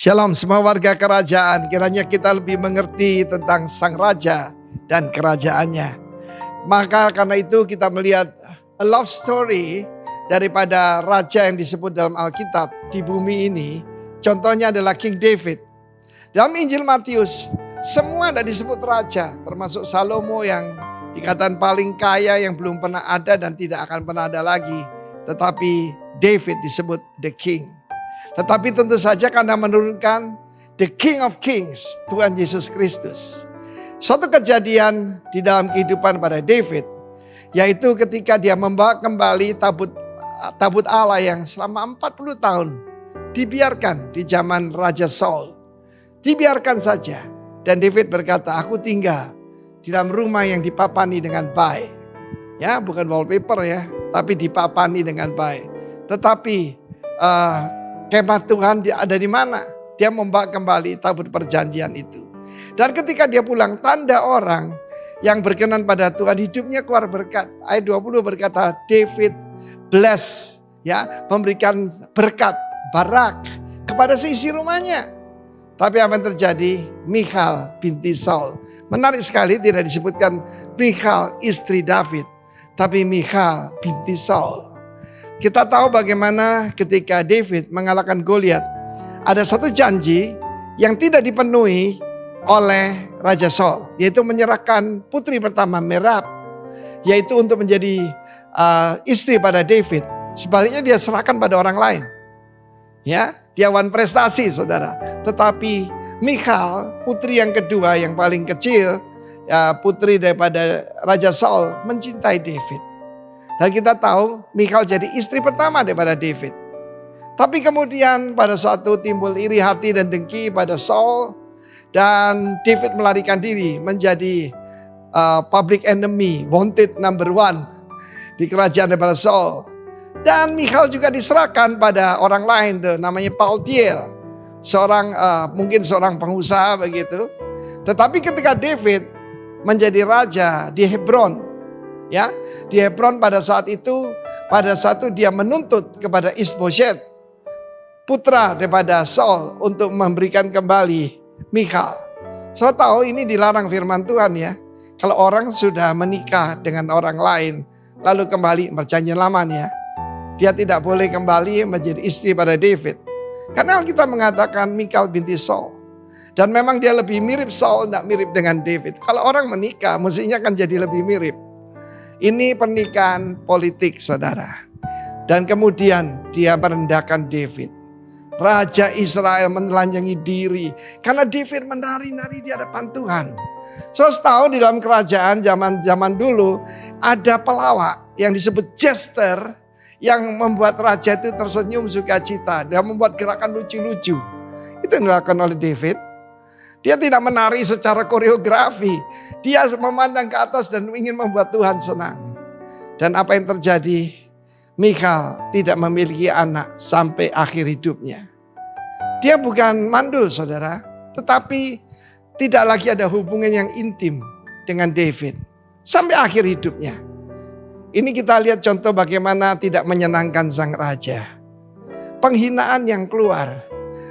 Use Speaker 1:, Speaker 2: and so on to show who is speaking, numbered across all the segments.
Speaker 1: Shalom semua warga kerajaan, kiranya kita lebih mengerti tentang Sang Raja dan kerajaannya. Maka karena itu kita melihat a love story daripada raja yang disebut dalam Alkitab di bumi ini. Contohnya adalah King David. Dalam Injil Matius, semua ada disebut raja, termasuk Salomo yang dikatakan paling kaya yang belum pernah ada dan tidak akan pernah ada lagi. Tetapi David disebut the king. Tetapi tentu saja karena menurunkan the King of Kings, Tuhan Yesus Kristus. Suatu kejadian di dalam kehidupan pada David, yaitu ketika dia membawa kembali tabut Allah yang selama 40 tahun dibiarkan di zaman Raja Saul. Dibiarkan saja. Dan David berkata, aku tinggal di dalam rumah yang dipapani dengan baik. Ya, bukan wallpaper ya, tapi dipapani dengan baik. Tetapi kemah Tuhan ada di mana? Dia membawa kembali tabut perjanjian itu. Dan ketika dia pulang, tanda orang yang berkenan pada Tuhan hidupnya keluar berkat. Ayat 20 berkata David bless, ya, memberikan berkat, barak kepada seisi rumahnya. Tapi apa yang terjadi? Michal binti Saul. Menarik sekali tidak disebutkan Michal istri David, tapi Michal binti Saul. Kita tahu bagaimana ketika David mengalahkan Goliat, ada satu janji yang tidak dipenuhi oleh Raja Saul, yaitu menyerahkan putri pertama Merab, yaitu untuk menjadi istri pada David. Sebaliknya dia serahkan pada orang lain. Ya, dia wan prestasi saudara. Tetapi Michal, putri yang kedua yang paling kecil, putri daripada Raja Saul, mencintai David. Dan kita tahu Michal jadi istri pertama daripada David. Tapi kemudian pada suatu timbul iri hati dan dengki pada Saul. Dan David melarikan diri menjadi public enemy, wanted number one di kerajaan daripada Saul. Dan Michal juga diserahkan pada orang lain tuh, namanya Paltiel. Mungkin seorang pengusaha begitu. Tetapi ketika David menjadi raja di Hebron. Ya, di Hebron pada saat itu dia menuntut kepada Isboset, putra daripada Saul, untuk memberikan kembali Michal. Saya tahu ini dilarang firman Tuhan ya. Kalau orang sudah menikah dengan orang lain lalu kembali perjanjian lama ya, dia tidak boleh kembali menjadi istri pada David. Karena kita mengatakan Michal binti Saul. Dan memang dia lebih mirip Saul, tidak mirip dengan David. Kalau orang menikah mestinya kan jadi lebih mirip. Ini pernikahan politik saudara. Dan kemudian dia merendahkan David. Raja Israel menelanjangi diri. Karena David menari-nari di hadapan Tuhan. Tahu di dalam kerajaan zaman dulu ada pelawak yang disebut jester. Yang membuat raja itu tersenyum sukacita. Dia membuat gerakan lucu-lucu. Itu yang dilakukan oleh David. Dia tidak menari secara koreografi. Dia memandang ke atas dan ingin membuat Tuhan senang. Dan apa yang terjadi? Michal tidak memiliki anak sampai akhir hidupnya. Dia bukan mandul saudara. Tetapi tidak lagi ada hubungan yang intim dengan David. Sampai akhir hidupnya. Ini kita lihat contoh bagaimana tidak menyenangkan sang raja. Penghinaan yang keluar.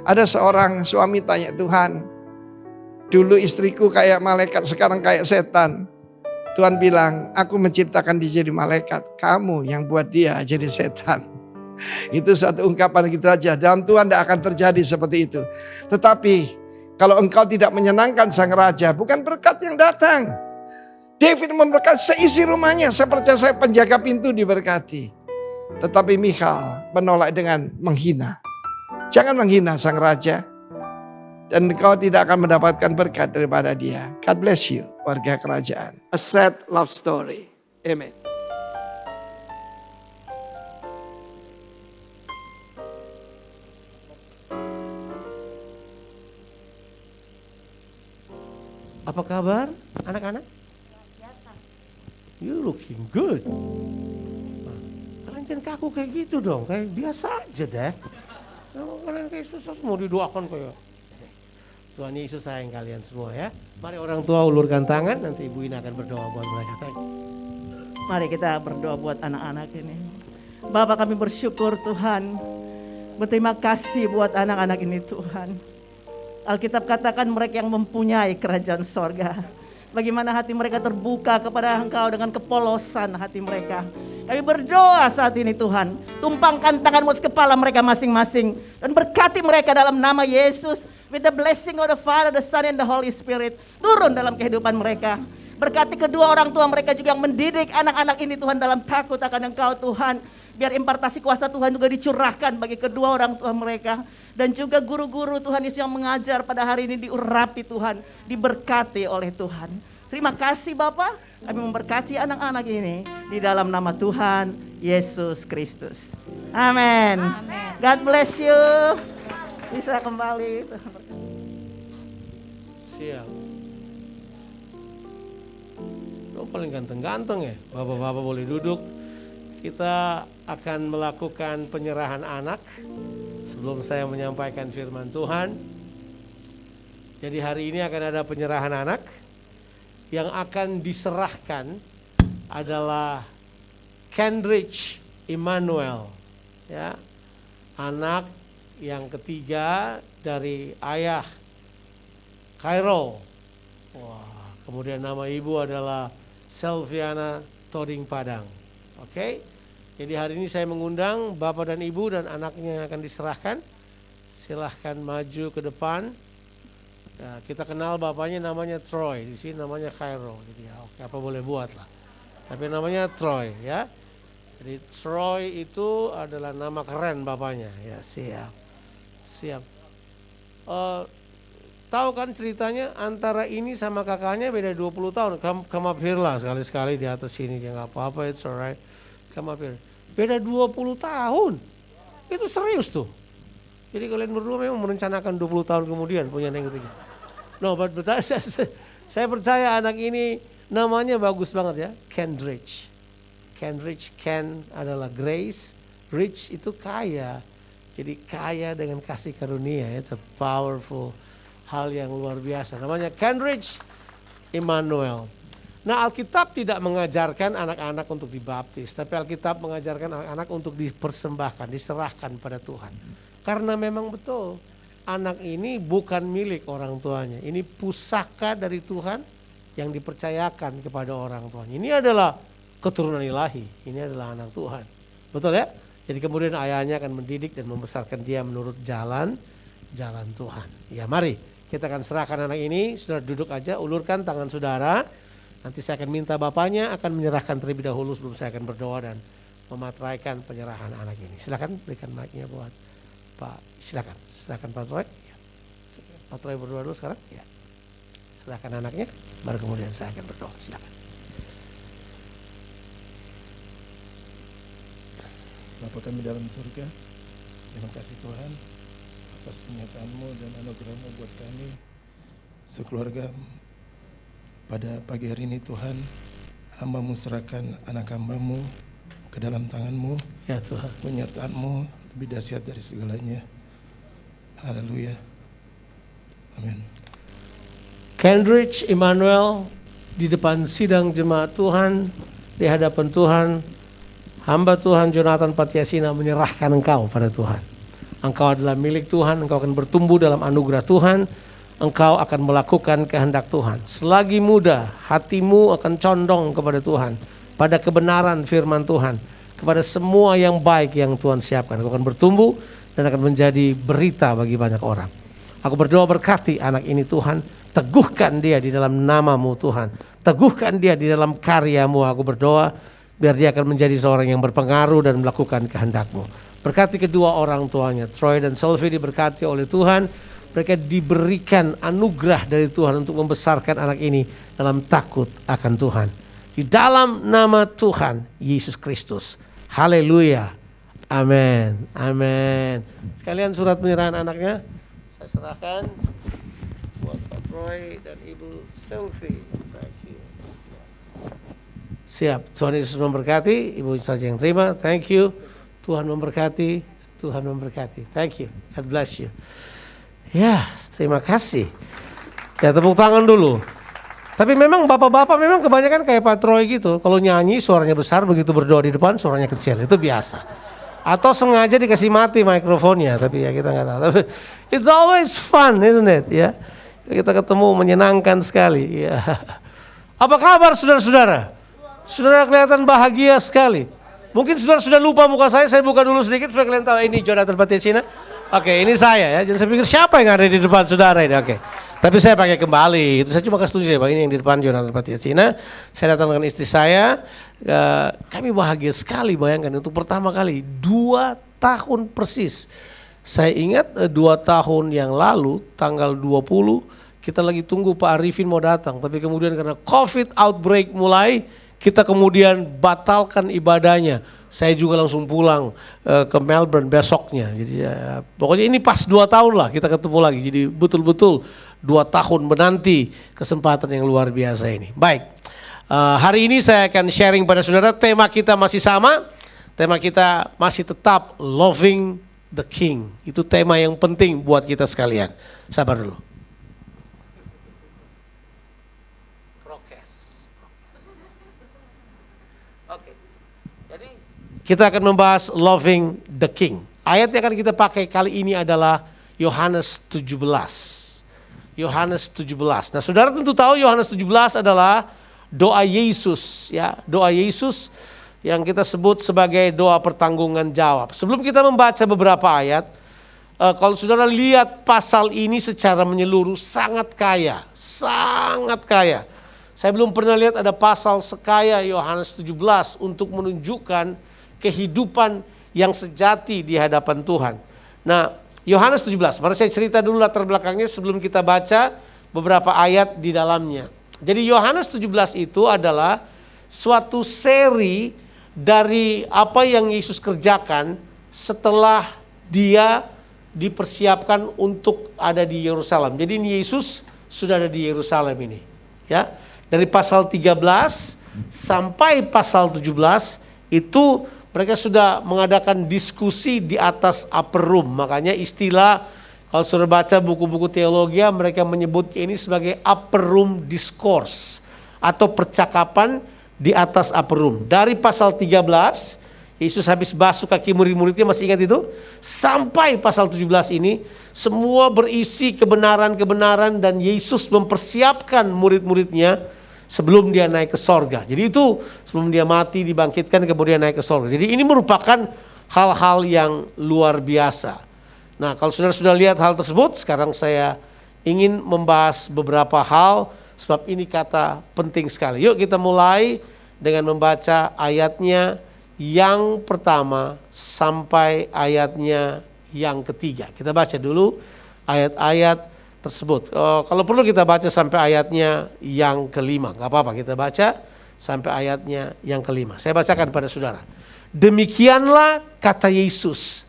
Speaker 1: Ada seorang suami tanya, Tuhan, dulu istriku kayak malaikat, sekarang kayak setan. Tuhan bilang, aku menciptakan dia jadi malaikat. Kamu yang buat dia jadi setan. Itu satu ungkapan gitu aja. Dalam Tuhan tidak akan terjadi seperti itu. Tetapi kalau engkau tidak menyenangkan sang raja, bukan berkat yang datang. David memberkati seisi rumahnya. Saya percaya penjaga pintu diberkati. Tetapi Michal menolak dengan menghina. Jangan menghina sang raja. Dan kau tidak akan mendapatkan berkat daripada dia. God bless you, warga kerajaan. A sad love story. Amen.
Speaker 2: Apa kabar anak-anak?
Speaker 3: Biasa.
Speaker 2: You looking good. Kalian jangan kaku kayak gitu dong. Kayak biasa aja deh. Kalian kayak susah mau didoakan kayak. Tuhan Yesus sayang kalian semua ya. Mari orang tua ulurkan tangan, nanti Ibu Ina akan berdoa buat mereka.
Speaker 4: Mari kita berdoa buat anak-anak ini. Bapak, kami bersyukur Tuhan. Berterima kasih buat anak-anak ini Tuhan. Alkitab katakan mereka yang mempunyai kerajaan sorga. Bagaimana hati mereka terbuka kepada Engkau dengan kepolosan hati mereka. Kami berdoa saat ini Tuhan, tumpangkan tanganmu ke kepala mereka masing-masing. Dan berkati mereka dalam nama Yesus. With the blessing of the Father, the Son, and the Holy Spirit. Turun dalam kehidupan mereka. Berkati kedua orang tua mereka juga yang mendidik anak-anak ini Tuhan dalam takut akan Engkau Tuhan. Biar impartasi kuasa Tuhan juga dicurahkan bagi kedua orang tua mereka. Dan juga guru-guru Tuhan Yesus yang mengajar pada hari ini diurapi Tuhan. Diberkati oleh Tuhan. Terima kasih Bapak. Kami memberkati anak-anak ini di dalam nama Tuhan Yesus Kristus. Amin. God bless you. Bisa kembali.
Speaker 2: Siap. Lo paling ganteng-ganteng ya. Bapak-bapak boleh duduk. Kita akan melakukan penyerahan anak sebelum saya menyampaikan firman Tuhan. Jadi hari ini akan ada penyerahan anak. Yang akan diserahkan adalah Kendrick Emmanuel, ya, anak yang ketiga dari ayah Khairul. Wah, kemudian nama ibu adalah Selviana Toding Padang. Oke, jadi hari ini saya mengundang bapak dan ibu dan anaknya yang akan diserahkan. Silahkan maju ke depan. Ya, kita kenal bapaknya namanya Troy, di sini namanya Khairul. Jadi ya, oke, apa boleh buat lah. Tapi namanya Troy ya. Jadi Troy itu adalah nama keren bapaknya. Ya, siap. Siap. Tahu kan ceritanya antara ini sama kakaknya beda 20 tahun. Come up here lah sekali-sekali di atas sini. Ya nggak apa-apa, it's alright. Come up here. Beda 20 tahun. Itu serius tuh. Jadi kalian berdua memang merencanakan 20 tahun kemudian punya yang ketiga. No, but saya percaya anak ini namanya bagus banget ya. Kendrick. Kendrick, Ken adalah grace. Rich itu kaya. Jadi kaya dengan kasih karunia. It's a powerful hal yang luar biasa. Namanya Kendrick Emmanuel. Nah, Alkitab tidak mengajarkan anak-anak untuk dibaptis. Tapi Alkitab mengajarkan anak-anak untuk dipersembahkan, diserahkan pada Tuhan. Karena memang betul. Anak ini bukan milik orang tuanya. Ini pusaka dari Tuhan yang dipercayakan kepada orang tuanya. Ini adalah keturunan ilahi. Ini adalah anak Tuhan. Betul ya? Jadi kemudian ayahnya akan mendidik dan membesarkan dia menurut jalan Tuhan. Ya mari kita akan serahkan anak ini. Saudara duduk aja, ulurkan tangan saudara. Nanti saya akan minta bapaknya akan menyerahkan terlebih dahulu sebelum saya akan berdoa dan memateraikan penyerahan anak ini. Silakan berikan mic-nya buat Pak. Silakan Pak Troy. Ya. Pak Troy berdoa dulu sekarang. Ya. Silakan anaknya, baru kemudian saya akan berdoa. Silakan.
Speaker 3: Bapa kami dalam surga, terima kasih Tuhan atas penyertaan-Mu dan anugerah-Mu buat kami sekeluarga. Pada pagi hari ini Tuhan, hamba-Mu serahkan anak hamba-Mu ke dalam tangan-Mu.
Speaker 2: Ya Tuhan.
Speaker 3: Penyertaan-Mu lebih dahsyat dari segalanya. Haleluya. Amin.
Speaker 2: Kendrick Emmanuel di depan sidang jemaat Tuhan, di hadapan Tuhan, hamba Tuhan Jonathan Patiasina menyerahkan engkau pada Tuhan. Engkau adalah milik Tuhan, engkau akan bertumbuh dalam anugerah Tuhan, engkau akan melakukan kehendak Tuhan. Selagi muda, hatimu akan condong kepada Tuhan, pada kebenaran firman Tuhan, kepada semua yang baik yang Tuhan siapkan. Engkau akan bertumbuh dan akan menjadi berita bagi banyak orang. Aku berdoa berkati anak ini Tuhan, teguhkan dia di dalam nama-Mu Tuhan, teguhkan dia di dalam karya-Mu. Aku berdoa biar dia akan menjadi seorang yang berpengaruh dan melakukan kehendak-Mu. Berkati kedua orang tuanya, Troy dan Sylvie diberkati oleh Tuhan. Mereka diberikan anugerah dari Tuhan untuk membesarkan anak ini dalam takut akan Tuhan. Di dalam nama Tuhan Yesus Kristus. Haleluya. Amin. Amin. Sekalian surat penyerahan anaknya saya serahkan buat Pak Troy dan Ibu Sylvie. Thank you. Siap. Tuhan Yesus memberkati. Ibu saja yang terima. Thank you. Tuhan memberkati. Tuhan memberkati. Thank you. God bless you. Ya, terima kasih. Ya, tepuk tangan dulu. Tapi memang bapak-bapak memang kebanyakan kayak Pak Troy gitu. Kalau nyanyi suaranya besar, begitu berdoa di depan suaranya kecil. Itu biasa. Atau sengaja dikasih mati mikrofonnya, tapi ya kita nggak tahu. Tapi it's always fun, isn't it? Ya, kita ketemu menyenangkan sekali. Ya. Apa kabar saudara-saudara? Saudara kelihatan bahagia sekali. Mungkin saudara sudah lupa muka saya buka dulu sedikit supaya kalian tahu ini Jonathan Patiasina. Oke, ini saya ya. Jangan saya pikir siapa yang ada di depan saudara ini. Oke. Tapi saya pakai kembali. Itu saya cuma kasih tunjuk ya, Pak. Ini yang di depan Jonathan Patiasina. Saya datang dengan istri saya. Kami bahagia sekali, bayangkan untuk pertama kali 2 tahun persis. Saya ingat 2 tahun yang lalu tanggal 20 kita lagi tunggu Pak Arifin mau datang, tapi kemudian karena COVID outbreak mulai, kita kemudian batalkan ibadahnya. Saya juga langsung pulang ke Melbourne besoknya. Jadi pokoknya ini pas 2 tahun lah kita ketemu lagi. Jadi betul-betul 2 tahun menanti kesempatan yang luar biasa ini. Baik, hari ini saya akan sharing pada saudara, tema kita masih sama. Tema kita masih tetap loving the King. Itu tema yang penting buat kita sekalian. Sabar dulu. Kita akan membahas loving the King. Ayat yang akan kita pakai kali ini adalah Yohanes 17. Yohanes 17. Nah, saudara tentu tahu Yohanes 17 adalah doa Yesus, ya, doa Yesus yang kita sebut sebagai doa pertanggungan jawab. Sebelum kita membaca beberapa ayat, kalau saudara lihat pasal ini secara menyeluruh sangat kaya, sangat kaya. Saya belum pernah lihat ada pasal sekaya Yohanes 17 untuk menunjukkan kehidupan yang sejati di hadapan Tuhan. Nah, Yohanes 17, mari saya cerita dulu latar belakangnya sebelum kita baca beberapa ayat di dalamnya. Jadi Yohanes 17 itu adalah suatu seri dari apa yang Yesus kerjakan setelah dia dipersiapkan untuk ada di Yerusalem. Jadi ini Yesus sudah ada di Yerusalem ini. Ya, dari pasal 13 sampai pasal 17 itu mereka sudah mengadakan diskusi di atas upper room. Makanya istilah, kalau sudah baca buku-buku teologi, mereka menyebut ini sebagai upper room discourse atau percakapan di atas upper room. Dari pasal 13, Yesus habis basuh kaki murid-muridnya, masih ingat itu? Sampai pasal 17 ini, semua berisi kebenaran-kebenaran dan Yesus mempersiapkan murid-muridnya sebelum dia naik ke sorga. Jadi itu sebelum dia mati, dibangkitkan, kemudian naik ke sorga. Jadi ini merupakan hal-hal yang luar biasa. Nah, kalau saudara sudah lihat hal tersebut, sekarang saya ingin membahas beberapa hal, sebab ini kata penting sekali. Yuk kita mulai dengan membaca ayatnya yang pertama sampai ayatnya yang ketiga. Kita baca dulu ayat-ayat tersebut. Kalau perlu kita baca sampai ayatnya yang kelima. Gak apa-apa, kita baca sampai ayatnya yang kelima. Saya bacakan pada saudara. Demikianlah kata Yesus.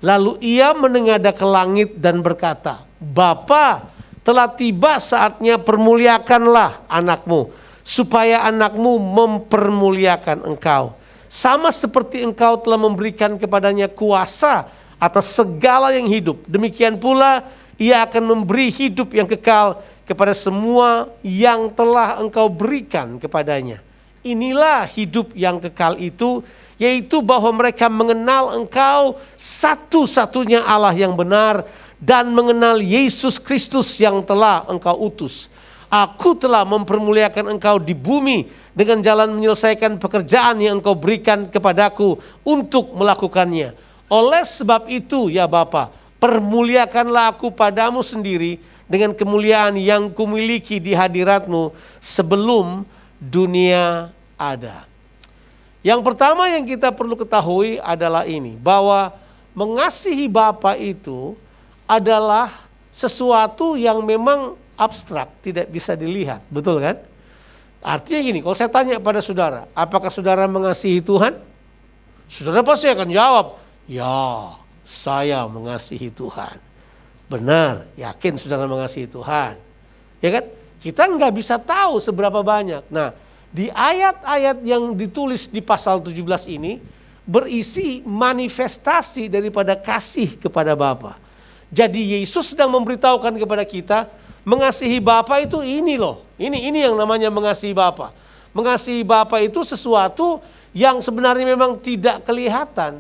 Speaker 2: Lalu ia menengadah ke langit dan berkata, Bapa, telah tiba saatnya permuliakanlah anakmu, supaya anakmu mempermuliakan engkau. Sama seperti engkau telah memberikan kepadanya kuasa atas segala yang hidup. Demikian pula ia akan memberi hidup yang kekal kepada semua yang telah engkau berikan kepadanya. Inilah hidup yang kekal itu, yaitu bahwa mereka mengenal engkau satu-satunya Allah yang benar dan mengenal Yesus Kristus yang telah engkau utus. Aku telah mempermuliakan engkau di bumi dengan jalan menyelesaikan pekerjaan yang engkau berikan kepadaku untuk melakukannya. Oleh sebab itu ya Bapa, permuliakanlah aku padamu sendiri dengan kemuliaan yang kumiliki di hadiratmu sebelum dunia ada. Yang pertama yang kita perlu ketahui adalah ini, bahwa mengasihi Bapa itu adalah sesuatu yang memang abstrak, tidak bisa dilihat, betul kan? Artinya gini, kalau saya tanya pada saudara, apakah saudara mengasihi Tuhan? Saudara pasti akan jawab, ya, saya mengasihi Tuhan. Benar, yakin saudara mengasihi Tuhan. Ya kan? Kita nggak bisa tahu seberapa banyak. Nah, di ayat-ayat yang ditulis di pasal 17 ini berisi manifestasi daripada kasih kepada Bapa. Jadi Yesus sedang memberitahukan kepada kita, mengasihi Bapa itu ini loh. Ini yang namanya mengasihi Bapa. Mengasihi Bapa itu sesuatu yang sebenarnya memang tidak kelihatan.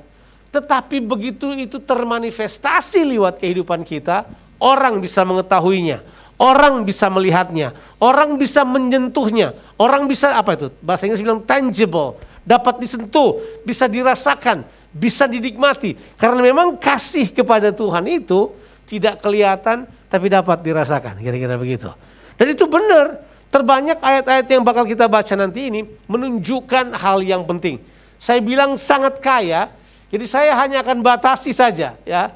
Speaker 2: Tetapi begitu itu termanifestasi lewat kehidupan kita, orang bisa mengetahuinya, orang bisa melihatnya, orang bisa menyentuhnya, orang bisa apa itu? Bahasa Inggris bilang tangible, dapat disentuh, bisa dirasakan, bisa dinikmati. Karena memang kasih kepada Tuhan itu tidak kelihatan tapi dapat dirasakan, kira-kira begitu. Dan itu benar, terbanyak ayat-ayat yang bakal kita baca nanti ini menunjukkan hal yang penting. Saya bilang sangat kaya, jadi saya hanya akan batasi saja ya.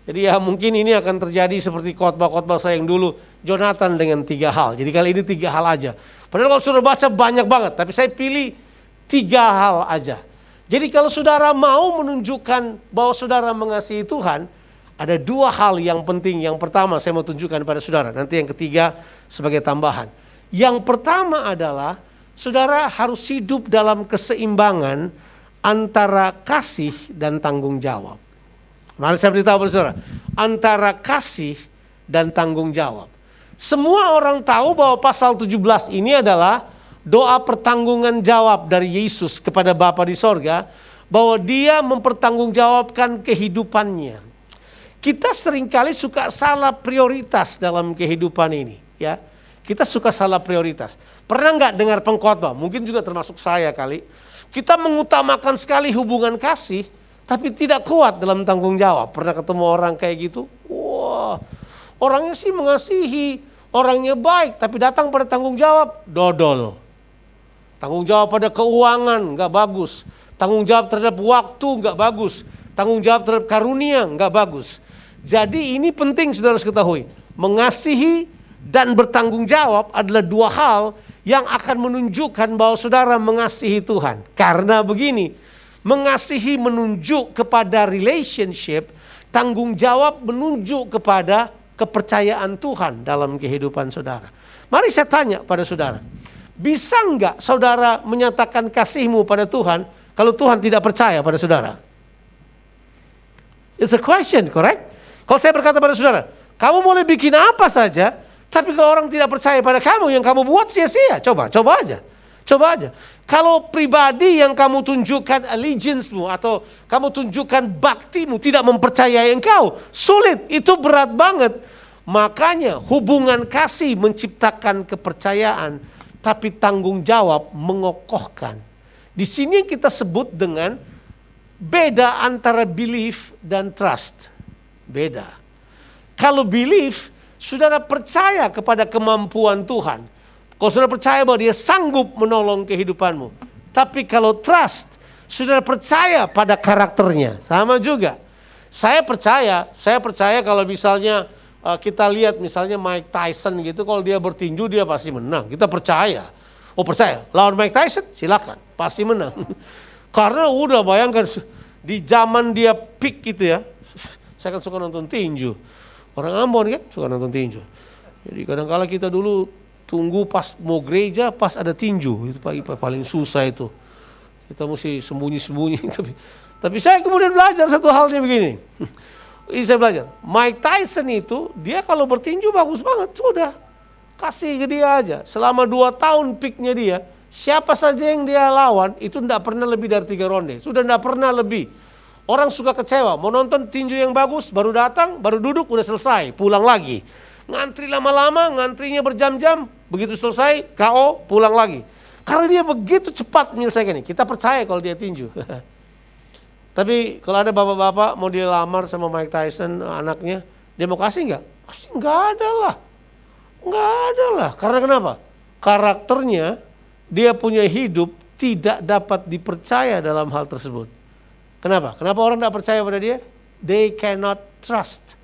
Speaker 2: Jadi ya mungkin ini akan terjadi seperti khotbah-khotbah saya yang dulu, Jonathan dengan 3 hal. Jadi kali ini 3 hal aja. Padahal kalau sudah baca banyak banget, tapi saya pilih 3 hal aja. Jadi kalau saudara mau menunjukkan bahwa saudara mengasihi Tuhan, ada 2 hal yang penting. Yang pertama saya mau tunjukkan pada saudara, nanti yang ketiga sebagai tambahan. Yang pertama adalah saudara harus hidup dalam keseimbangan antara kasih dan tanggung jawab. Mari saya beritahu pada saudara, antara kasih dan tanggung jawab. Semua orang tahu bahwa pasal 17 ini adalah doa pertanggungan jawab dari Yesus kepada Bapa di sorga, bahwa dia mempertanggungjawabkan kehidupannya. Kita seringkali suka salah prioritas dalam kehidupan ini, ya. Kita suka salah prioritas. Pernah nggak dengar pengkhotbah? Mungkin juga termasuk saya kali. Kita mengutamakan sekali hubungan kasih, tapi tidak kuat dalam tanggung jawab. Pernah ketemu orang kayak gitu? Wah, orangnya sih mengasihi, orangnya baik, tapi datang pada tanggung jawab, dodol. Tanggung jawab pada keuangan, nggak bagus. Tanggung jawab terhadap waktu, nggak bagus. Tanggung jawab terhadap karunia, nggak bagus. Jadi ini penting saudara harus ketahui. Mengasihi dan bertanggung jawab adalah 2 hal yang akan menunjukkan bahwa saudara mengasihi Tuhan. Karena begini, mengasihi menunjuk kepada relationship, tanggung jawab menunjuk kepada kepercayaan Tuhan dalam kehidupan saudara. Mari saya tanya pada saudara, bisa enggak saudara menyatakan kasihmu pada Tuhan kalau Tuhan tidak percaya pada saudara? It's a question, correct? Kalau saya berkata pada saudara, kamu boleh bikin apa saja, tapi kalau orang tidak percaya pada kamu, yang kamu buat sia-sia. Coba aja. Kalau pribadi yang kamu tunjukkan allegiance-mu atau kamu tunjukkan baktimu tidak mempercayai engkau, sulit, itu berat banget. Makanya hubungan kasih menciptakan kepercayaan, tapi tanggung jawab mengokohkan. Di sini kita sebut dengan beda antara belief dan trust. Beda. Kalau belief, saudara percaya kepada kemampuan Tuhan. Kalau saudara percaya bahwa dia sanggup menolong kehidupanmu. Tapi kalau trust, saudara percaya pada karakternya. Sama juga. Saya percaya kalau misalnya kita lihat misalnya Mike Tyson gitu, kalau dia bertinju dia pasti menang. Kita percaya. Oh percaya, lawan Mike Tyson silakan, pasti menang. Karena udah bayangkan di zaman dia peak gitu ya. Saya kan suka nonton tinju. Orang Ambon kan suka nonton tinju. Jadi kadang-kala kita dulu tunggu pas mau gereja, pas ada tinju. Itu paling susah itu. Kita mesti sembunyi-sembunyi. Tapi saya kemudian belajar satu halnya begini. Ini saya belajar. Mike Tyson itu, dia kalau bertinju bagus banget. Sudah, kasih ke dia aja. Selama 2 tahun peaknya dia, siapa saja yang dia lawan, itu tidak pernah lebih dari 3 ronde. Sudah tidak pernah lebih. Orang suka kecewa, mau nonton tinju yang bagus, baru datang, baru duduk, udah selesai, pulang lagi. Ngantri lama-lama, ngantrinya berjam-jam, begitu selesai, KO, pulang lagi. Karena dia begitu cepat menyelesaikan ini. Kita percaya kalau dia tinju. Tapi kalau ada bapak-bapak mau dia lamar sama Mike Tyson, anaknya, dia mau kasih nggak? Pasti nggak ada lah. Nggak ada lah. Karena kenapa? Karakternya, dia punya hidup tidak dapat dipercaya dalam hal tersebut. Kenapa? Kenapa orang tidak percaya pada dia? They cannot trust.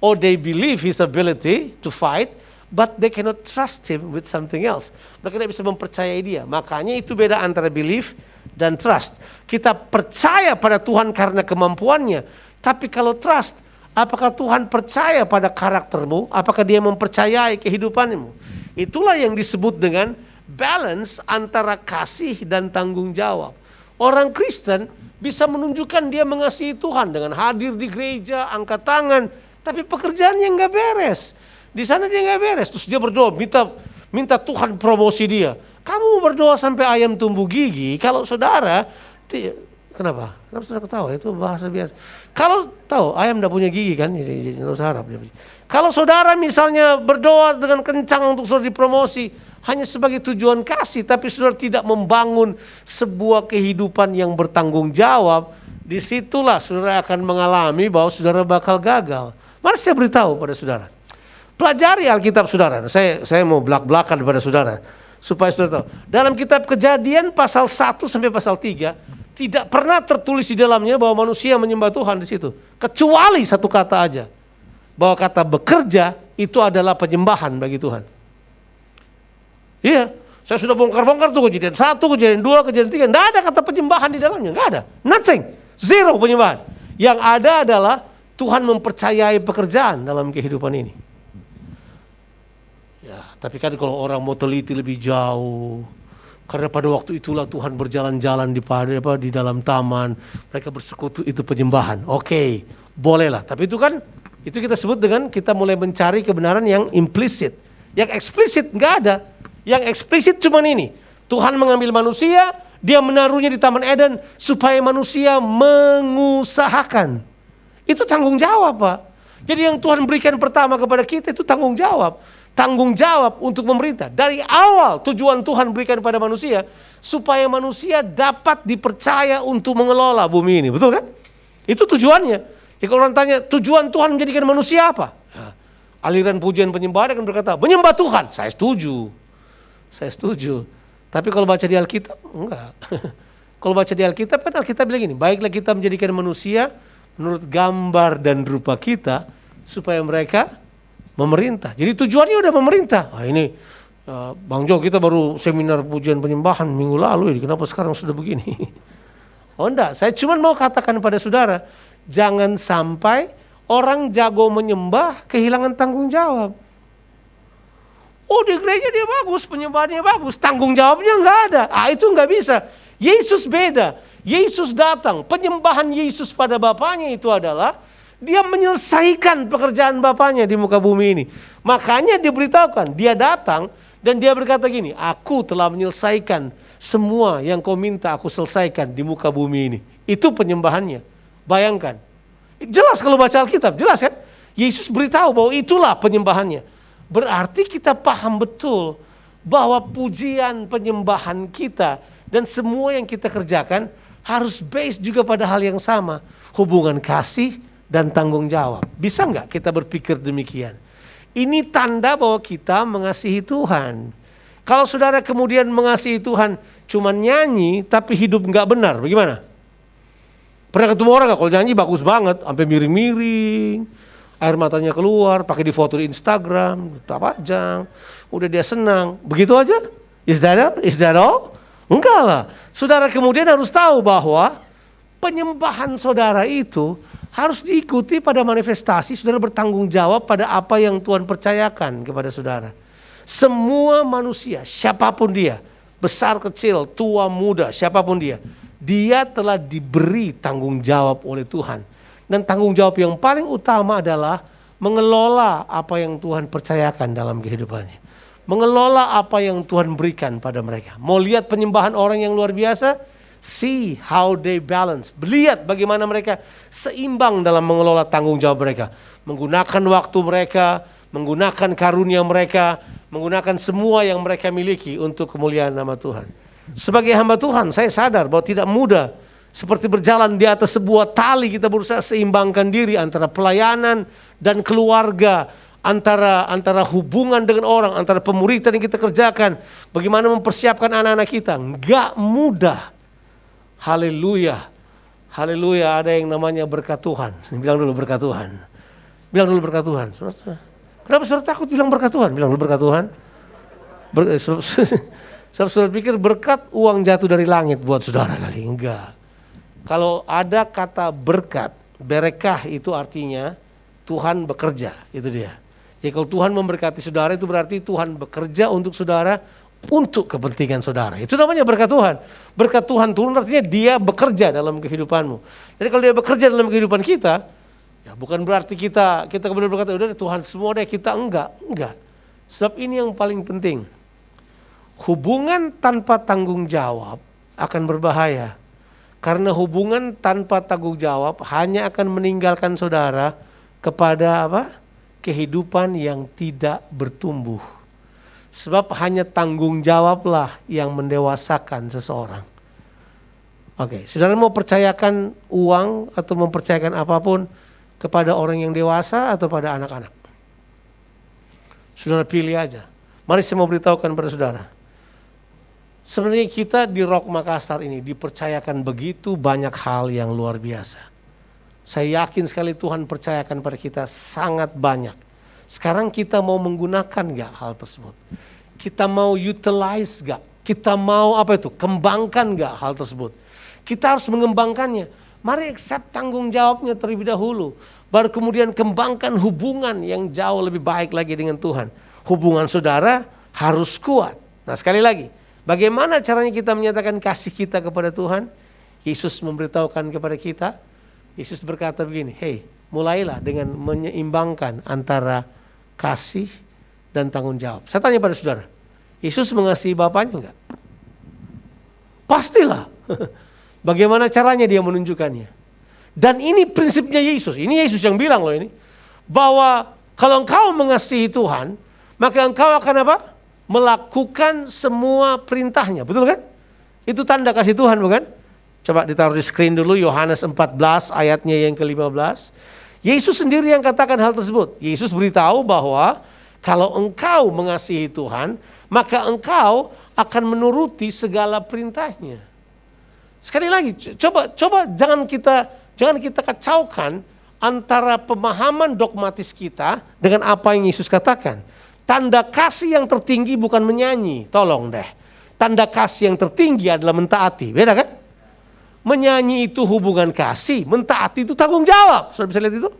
Speaker 2: Or they believe his ability to fight, but they cannot trust him with something else. Mereka tidak bisa mempercayai dia. Makanya itu beda antara belief dan trust. Kita percaya pada Tuhan karena kemampuannya. Tapi kalau trust, apakah Tuhan percaya pada karaktermu? Apakah dia mempercayai kehidupanmu? Itulah yang disebut dengan balance antara kasih dan tanggung jawab. Orang Kristen bisa menunjukkan dia mengasihi Tuhan dengan hadir di gereja, angkat tangan, tapi pekerjaannya nggak beres. Di sana dia nggak beres, terus dia berdoa, minta Tuhan promosi dia. Kamu berdoa sampai ayam tumbuh gigi, kalau saudara Kenapa? Kenapa saudara ketawa? Itu bahasa biasa. Kalau tahu ayam tidak punya gigi kan, jadi nggak usah harap. Kalau saudara misalnya berdoa dengan kencang untuk saudara dipromosi, hanya sebagai tujuan kasih, tapi saudara tidak membangun sebuah kehidupan yang bertanggung jawab, disitulah saudara akan mengalami bahwa saudara bakal gagal. Mari saya beritahu pada saudara. Pelajari Alkitab saudara. Saya mau belak-belakan kepada saudara supaya saudara tahu. Dalam kitab Kejadian pasal 1 sampai pasal 3 tidak pernah tertulis di dalamnya bahwa manusia menyembah Tuhan di situ. Kecuali satu kata aja. Bahwa kata bekerja itu adalah penyembahan bagi Tuhan. Iya, saya sudah bongkar-bongkar tuh Kejadian 1, Kejadian 2, Kejadian 3. Tidak ada kata penyembahan di dalamnya, enggak ada. Nothing. Zero penyembahan. Yang ada adalah Tuhan mempercayai pekerjaan dalam kehidupan ini. Ya, tapi kan kalau orang mau teliti lebih jauh, karena pada waktu itulah Tuhan berjalan-jalan di dalam taman, mereka bersekutu, itu penyembahan. Oke, bolehlah. Tapi itu kan, itu kita sebut dengan kita mulai mencari kebenaran yang implisit. Yang eksplisit nggak ada. Yang eksplisit cuman ini. Tuhan mengambil manusia, dia menaruhnya di Taman Eden supaya manusia mengusahakan. Itu tanggung jawab, Pak. Jadi yang Tuhan berikan pertama kepada kita itu tanggung jawab. Tanggung jawab untuk pemerintah. Dari awal tujuan Tuhan berikan pada manusia supaya manusia dapat dipercaya untuk mengelola bumi ini. Betul kan? Itu tujuannya. Jadi kalau orang tanya tujuan Tuhan menjadikan manusia apa? Nah, aliran pujian penyembahan akan berkata menyembah Tuhan. Saya setuju. Saya setuju. Tapi kalau baca di Alkitab, enggak. Kalau baca di Alkitab kan Alkitab bilang gini, baiklah kita menjadikan manusia menurut gambar dan rupa kita supaya mereka memerintah. Jadi tujuannya udah memerintah. Nah, ini Bang Jo, kita baru seminar pujian penyembahan minggu lalu ini, kenapa sekarang sudah begini? Oh enggak, saya cuma mau katakan pada saudara, jangan sampai orang jago menyembah kehilangan tanggung jawab. Oh di gereja dia bagus, penyembahannya bagus, tanggung jawabnya enggak ada. Itu enggak bisa. Yesus beda. Yesus datang, penyembahan Yesus pada Bapaknya itu adalah dia menyelesaikan pekerjaan Bapaknya di muka bumi ini. Makanya diberitahukan, dia datang dan dia berkata gini, aku telah menyelesaikan semua yang kau minta aku selesaikan di muka bumi ini. Itu penyembahannya. Bayangkan. Jelas kalau baca Alkitab, jelas kan? Yesus beritahu bahwa itulah penyembahannya. Berarti kita paham betul bahwa pujian penyembahan kita dan semua yang kita kerjakan harus based juga pada hal yang sama. Hubungan kasih dan tanggung jawab. Bisa nggak kita berpikir demikian? Ini tanda bahwa kita mengasihi Tuhan. Kalau saudara kemudian mengasihi Tuhan cuma nyanyi tapi hidup nggak benar, bagaimana? Pernah ketemu orang nggak kalau nyanyi bagus banget, sampai miring-miring, air matanya keluar, pakai di foto di Instagram, tapajang, udah dia senang, begitu aja? Is that all? Enggak lah. Saudara kemudian harus tahu bahwa penyembahan saudara itu harus diikuti pada manifestasi saudara bertanggung jawab pada apa yang Tuhan percayakan kepada saudara. Semua manusia, siapapun dia, besar kecil, tua muda, siapapun dia telah diberi tanggung jawab oleh Tuhan. Dan tanggung jawab yang paling utama adalah mengelola apa yang Tuhan percayakan dalam kehidupannya. Mengelola apa yang Tuhan berikan pada mereka. Mau lihat penyembahan orang yang luar biasa? See how they balance. Lihat bagaimana mereka seimbang dalam mengelola tanggung jawab mereka. Menggunakan waktu mereka, menggunakan karunia mereka, menggunakan semua yang mereka miliki untuk kemuliaan nama Tuhan. Sebagai hamba Tuhan, saya sadar bahwa tidak mudah. Seperti berjalan di atas sebuah tali, kita berusaha seimbangkan diri antara pelayanan dan keluarga, antara hubungan dengan orang, antara pemuridan yang kita kerjakan, bagaimana mempersiapkan anak-anak kita. Enggak mudah. Haleluya. Haleluya, ada yang namanya berkat Tuhan. Bilang dulu berkat Tuhan. Bilang dulu berkat Tuhan. Kenapa saudara takut bilang berkat Tuhan? Bilang dulu berkat Tuhan. Saudara pikir berkat uang jatuh dari langit buat saudara kali? Enggak. Kalau ada kata berkat, berekah itu artinya Tuhan bekerja, itu dia. Jadi kalau Tuhan memberkati saudara itu berarti Tuhan bekerja untuk saudara, untuk kepentingan saudara. Itu namanya berkat Tuhan. Berkat Tuhan turun artinya dia bekerja dalam kehidupanmu. Jadi kalau dia bekerja dalam kehidupan kita, ya bukan berarti kita kemudian berkata, udah Tuhan semua deh, kita enggak. Sebab ini yang paling penting. Hubungan tanpa tanggung jawab akan berbahaya. Karena hubungan tanpa tanggung jawab hanya akan meninggalkan saudara kepada apa? Kehidupan yang tidak bertumbuh. Sebab hanya tanggung jawablah yang mendewasakan seseorang. Oke, saudara mau percayakan uang atau mempercayakan apapun kepada orang yang dewasa atau pada anak-anak? Saudara pilih aja. Mari saya mau beritahukan pada saudara. Sebenarnya kita di Rock Makassar ini dipercayakan begitu banyak hal yang luar biasa. Saya yakin sekali Tuhan percayakan pada kita sangat banyak. Sekarang kita mau menggunakan gak hal tersebut? Kita mau utilize gak? Kita mau kembangkan gak hal tersebut? Kita harus mengembangkannya. Mari accept tanggung jawabnya terlebih dahulu. Baru kemudian kembangkan hubungan yang jauh lebih baik lagi dengan Tuhan. Hubungan saudara harus kuat. Nah sekali lagi, bagaimana caranya kita menyatakan kasih kita kepada Tuhan? Yesus memberitahukan kepada kita. Yesus berkata begini, hey, mulailah dengan menyeimbangkan antara kasih dan tanggung jawab. Saya tanya pada saudara, Yesus mengasihi Bapaknya enggak? Pastilah. Bagaimana caranya dia menunjukkannya? Dan ini prinsipnya Yesus. Ini Yesus yang bilang loh ini. Bahwa kalau engkau mengasihi Tuhan, maka engkau akan apa? Melakukan semua perintahnya. Betul kan? Itu tanda kasih Tuhan bukan? Coba ditaruh di screen dulu Yohanes 14 ayatnya yang ke-15. Yesus sendiri yang katakan hal tersebut. Yesus beritahu bahwa kalau engkau mengasihi Tuhan, maka engkau akan menuruti segala perintahnya. Sekali lagi, coba jangan kita kacaukan antara pemahaman dogmatis kita dengan apa yang Yesus katakan. Tanda kasih yang tertinggi bukan menyanyi, tolong deh. Tanda kasih yang tertinggi adalah mentaati, beda kan? Menyanyi itu hubungan kasih, mentaati itu tanggung jawab. Sudah bisa lihat itu?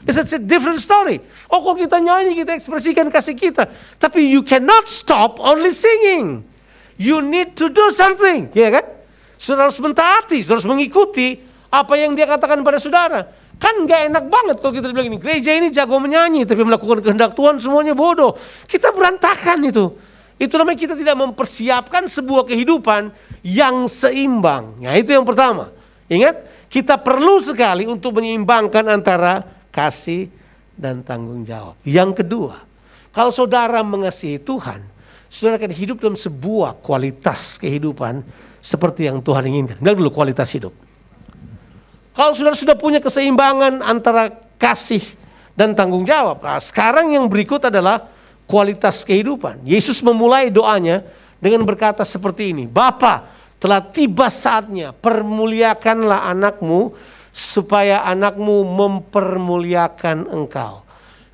Speaker 2: It's a different story. Oh, kalau kita nyanyi, kita ekspresikan kasih kita. Tapi you cannot stop only singing. You need to do something, ya kan? Saudara harus mentaati, saudara harus mengikuti apa yang dia katakan pada saudara. Kan gak enak banget kalau kita bilang ini, gereja ini jago menyanyi, tapi melakukan kehendak Tuhan semuanya bodoh. Kita berantakan itu. Itu namanya kita tidak mempersiapkan sebuah kehidupan yang seimbang. Nah itu yang pertama. Ingat, kita perlu sekali untuk menyeimbangkan antara kasih dan tanggung jawab. Yang kedua, kalau saudara mengasihi Tuhan, saudara akan hidup dalam sebuah kualitas kehidupan seperti yang Tuhan inginkan. Lihat dulu kualitas hidup. Kalau saudara sudah punya keseimbangan antara kasih dan tanggung jawab, nah sekarang yang berikut adalah kualitas kehidupan. Yesus memulai doanya dengan berkata seperti ini, Bapa, telah tiba saatnya, permuliakanlah anakmu, supaya anakmu mempermuliakan engkau.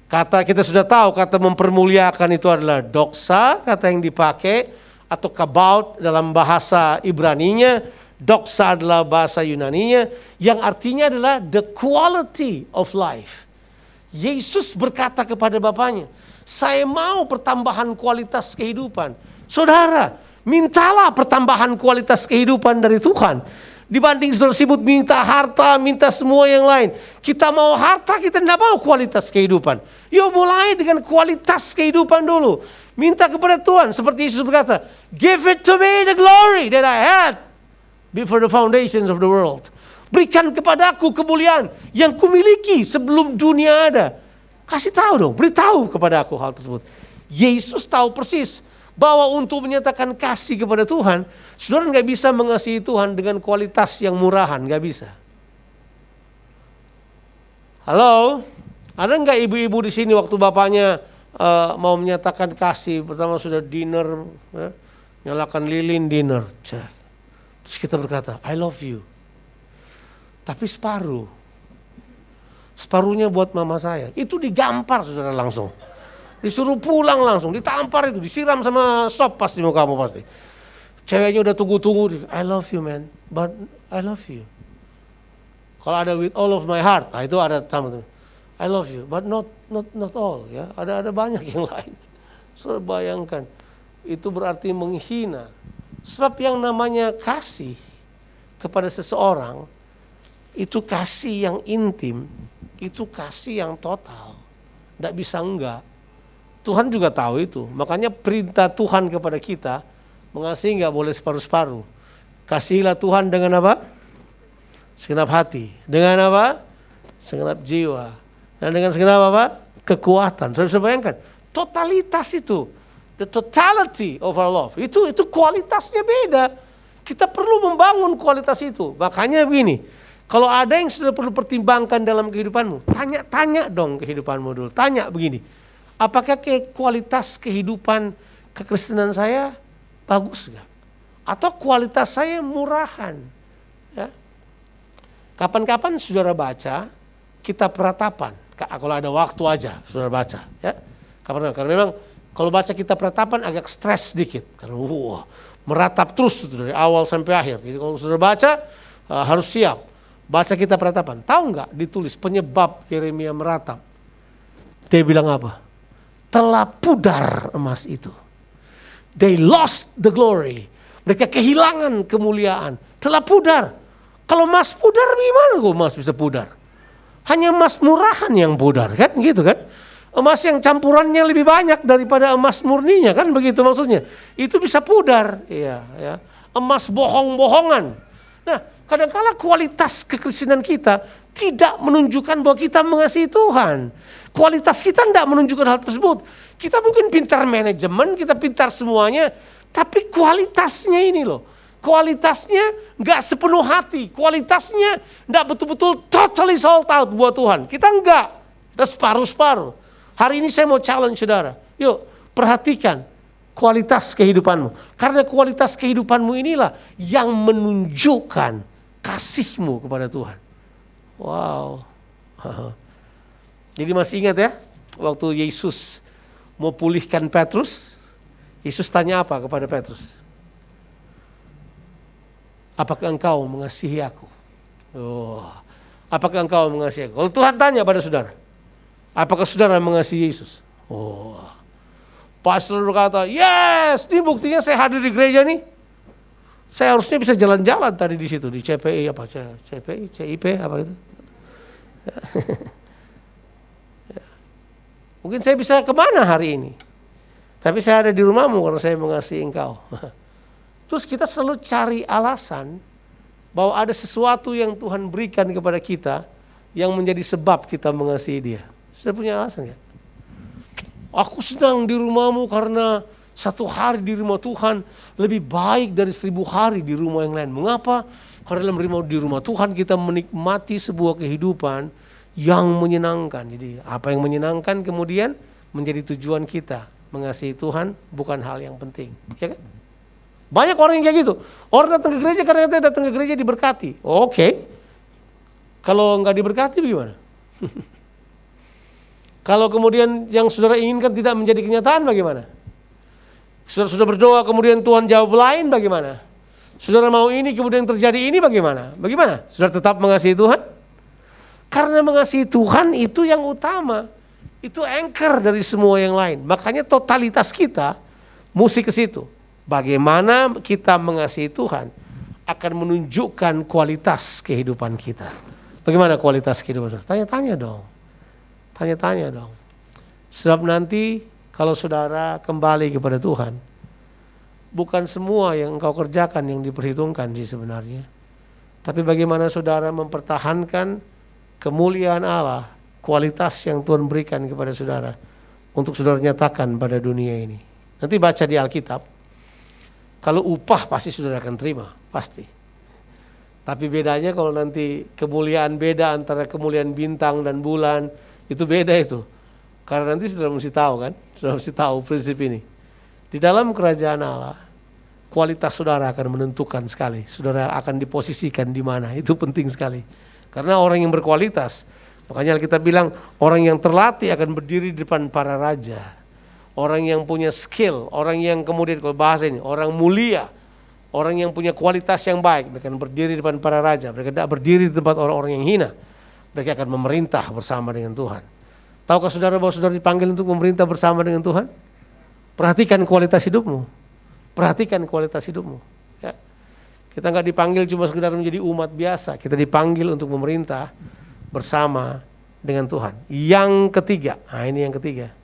Speaker 2: Kata kita sudah tahu, kata mempermuliakan itu adalah doksa, kata yang dipakai, atau kabaut dalam bahasa Ibraninya, doksa adalah bahasa Yunaninya, yang artinya adalah the quality of life. Yesus berkata kepada Bapaknya, saya mau pertambahan kualitas kehidupan. Saudara, mintalah pertambahan kualitas kehidupan dari Tuhan. Dibanding saudara sibuk minta harta, minta semua yang lain. Kita mau harta, kita tidak mau kualitas kehidupan. Yuk mulai dengan kualitas kehidupan dulu. Minta kepada Tuhan, seperti Yesus berkata, give it to me the glory that I had before the foundations of the world. Berikan kepadaku kemuliaan yang kumiliki sebelum dunia ada. Kasih tahu dong, beritahu kepada aku hal tersebut. Yesus tahu persis bahwa untuk menyatakan kasih kepada Tuhan, saudara nggak bisa mengasihi Tuhan dengan kualitas yang murahan, nggak bisa. Halo, ada nggak ibu-ibu di sini waktu bapaknya mau menyatakan kasih, pertama sudah dinner, nyalakan lilin dinner, terus kita berkata, I love you. Tapi separuhnya buat mama saya. Itu digampar saudara langsung. Disuruh pulang langsung, ditampar itu, disiram sama sop pasti muka kamu pasti. Ceweknya udah tunggu-tunggu, I love you man, but I love you. Kalau ada with all of my heart, nah itu ada sama. I love you, but not all ya. Ada banyak yang lain. So bayangkan, itu berarti menghina. Sebab yang namanya kasih kepada seseorang, itu kasih yang intim, itu kasih yang total. Tidak bisa enggak. Tuhan juga tahu itu. Makanya perintah Tuhan kepada kita, mengasihi enggak boleh separuh-separuh. Kasihilah Tuhan dengan apa? segenap hati. Dengan apa? Segenap jiwa. Dan dengan segenap apa? Kekuatan. Saudara bisa bayangkan, totalitas itu, the totality of our love, itu kualitasnya beda. Kita perlu membangun kualitas itu. Makanya begini, kalau ada yang sudah perlu pertimbangkan dalam kehidupanmu, tanya dong kehidupanmu dulu. Tanya begini, apakah kualitas kehidupan kekristenan saya bagus gak? Atau kualitas saya murahan? Ya. Kapan-kapan saudara baca kitab Peratapan. Kalau ada waktu aja saudara baca. Ya. Karena memang kalau baca kitab Peratapan agak stres sedikit. Karena meratap terus dari awal sampai akhir. Jadi kalau saudara baca harus siap. Baca kitab Peratapan. Tahu nggak ditulis penyebab Yeremia meratap? Dia bilang apa? Telah pudar emas itu. They lost the glory. Mereka kehilangan kemuliaan. Telah pudar. Kalau emas pudar, gimana kok emas bisa pudar? Hanya emas murahan yang pudar, kan gitu kan? Emas yang campurannya lebih banyak daripada emas murninya, kan begitu maksudnya. Itu bisa pudar, ya. Emas bohong-bohongan. Nah, kadang-kala kualitas kekristenan kita tidak menunjukkan bahwa kita mengasihi Tuhan. Kualitas kita tidak menunjukkan hal tersebut. Kita mungkin pintar manajemen, kita pintar semuanya, tapi kualitasnya ini loh. Kualitasnya nggak sepenuh hati, kualitasnya nggak betul-betul totally sold out buat Tuhan. Kita nggak, kita separuh-separuh. Hari ini saya mau challenge saudara, yuk perhatikan kualitas kehidupanmu. Karena kualitas kehidupanmu inilah yang menunjukkan kasihmu kepada Tuhan. Wow. Jadi masih ingat ya, waktu Yesus mau pulihkan Petrus, Yesus tanya apa kepada Petrus? Apakah engkau mengasihi aku? Apakah engkau mengasihi aku? Kalau Tuhan tanya pada saudara, apakah saudara mengasihi Yesus? Pastor berkata, yes, ini buktinya saya hadir di gereja nih. Saya harusnya bisa jalan-jalan tadi di situ, di CPI apa? CPI, CIP apa itu? Mungkin saya bisa kemana hari ini? Tapi saya ada di rumahmu karena saya mengasihi engkau. Terus kita selalu cari alasan bahwa ada sesuatu yang Tuhan berikan kepada kita yang menjadi sebab kita mengasihi Dia. Sudah punya alasan ya? Aku senang di rumahmu karena 1 hari di rumah Tuhan lebih baik dari 1000 hari di rumah yang lain. Mengapa? Karena di rumah Tuhan kita menikmati sebuah kehidupan yang menyenangkan. Jadi apa yang menyenangkan kemudian menjadi tujuan kita. Mengasihi Tuhan bukan hal yang penting. Ya kan? Banyak orang yang kayak gitu. Orang datang ke gereja karena dia datang ke gereja diberkati. Oke. Kalau nggak diberkati bagaimana? Kalau kemudian yang saudara inginkan tidak menjadi kenyataan bagaimana? Saudara sudah berdoa kemudian Tuhan jawab lain bagaimana? Saudara mau ini kemudian terjadi ini bagaimana? Bagaimana? Saudara tetap mengasihi Tuhan? Karena mengasihi Tuhan itu yang utama. Itu anchor dari semua yang lain. Makanya totalitas kita mesti ke situ. Bagaimana kita mengasihi Tuhan akan menunjukkan kualitas kehidupan kita. Bagaimana kualitas kehidupan? Tanya-tanya dong. Tanya-tanya dong. Sebab nanti kalau saudara kembali kepada Tuhan, bukan semua yang engkau kerjakan yang diperhitungkan sih sebenarnya. Tapi bagaimana saudara mempertahankan kemuliaan Allah, kualitas yang Tuhan berikan kepada saudara untuk saudara nyatakan pada dunia ini. Nanti baca di Alkitab. Kalau upah pasti saudara akan terima, pasti. Tapi bedanya kalau nanti kemuliaan beda antara kemuliaan bintang dan bulan, itu beda itu. Karena nanti saudara mesti tahu kan, saudara mesti tahu prinsip ini. Di dalam kerajaan Allah, kualitas saudara akan menentukan sekali. Saudara akan diposisikan di mana, itu penting sekali. Karena orang yang berkualitas, makanya kita bilang orang yang terlatih akan berdiri di depan para raja. Orang yang punya skill, orang yang kemudian kalau bahasa ini, orang mulia, orang yang punya kualitas yang baik, mereka akan berdiri di depan para raja, mereka tidak berdiri di tempat orang-orang yang hina. Mereka akan memerintah bersama dengan Tuhan. Tahukah saudara bahwa saudara dipanggil untuk memerintah bersama dengan Tuhan? Perhatikan kualitas hidupmu. Perhatikan kualitas hidupmu. Ya. Kita nggak dipanggil cuma sekedar menjadi umat biasa, kita dipanggil untuk memerintah bersama dengan Tuhan. Yang ketiga, nah ini yang ketiga.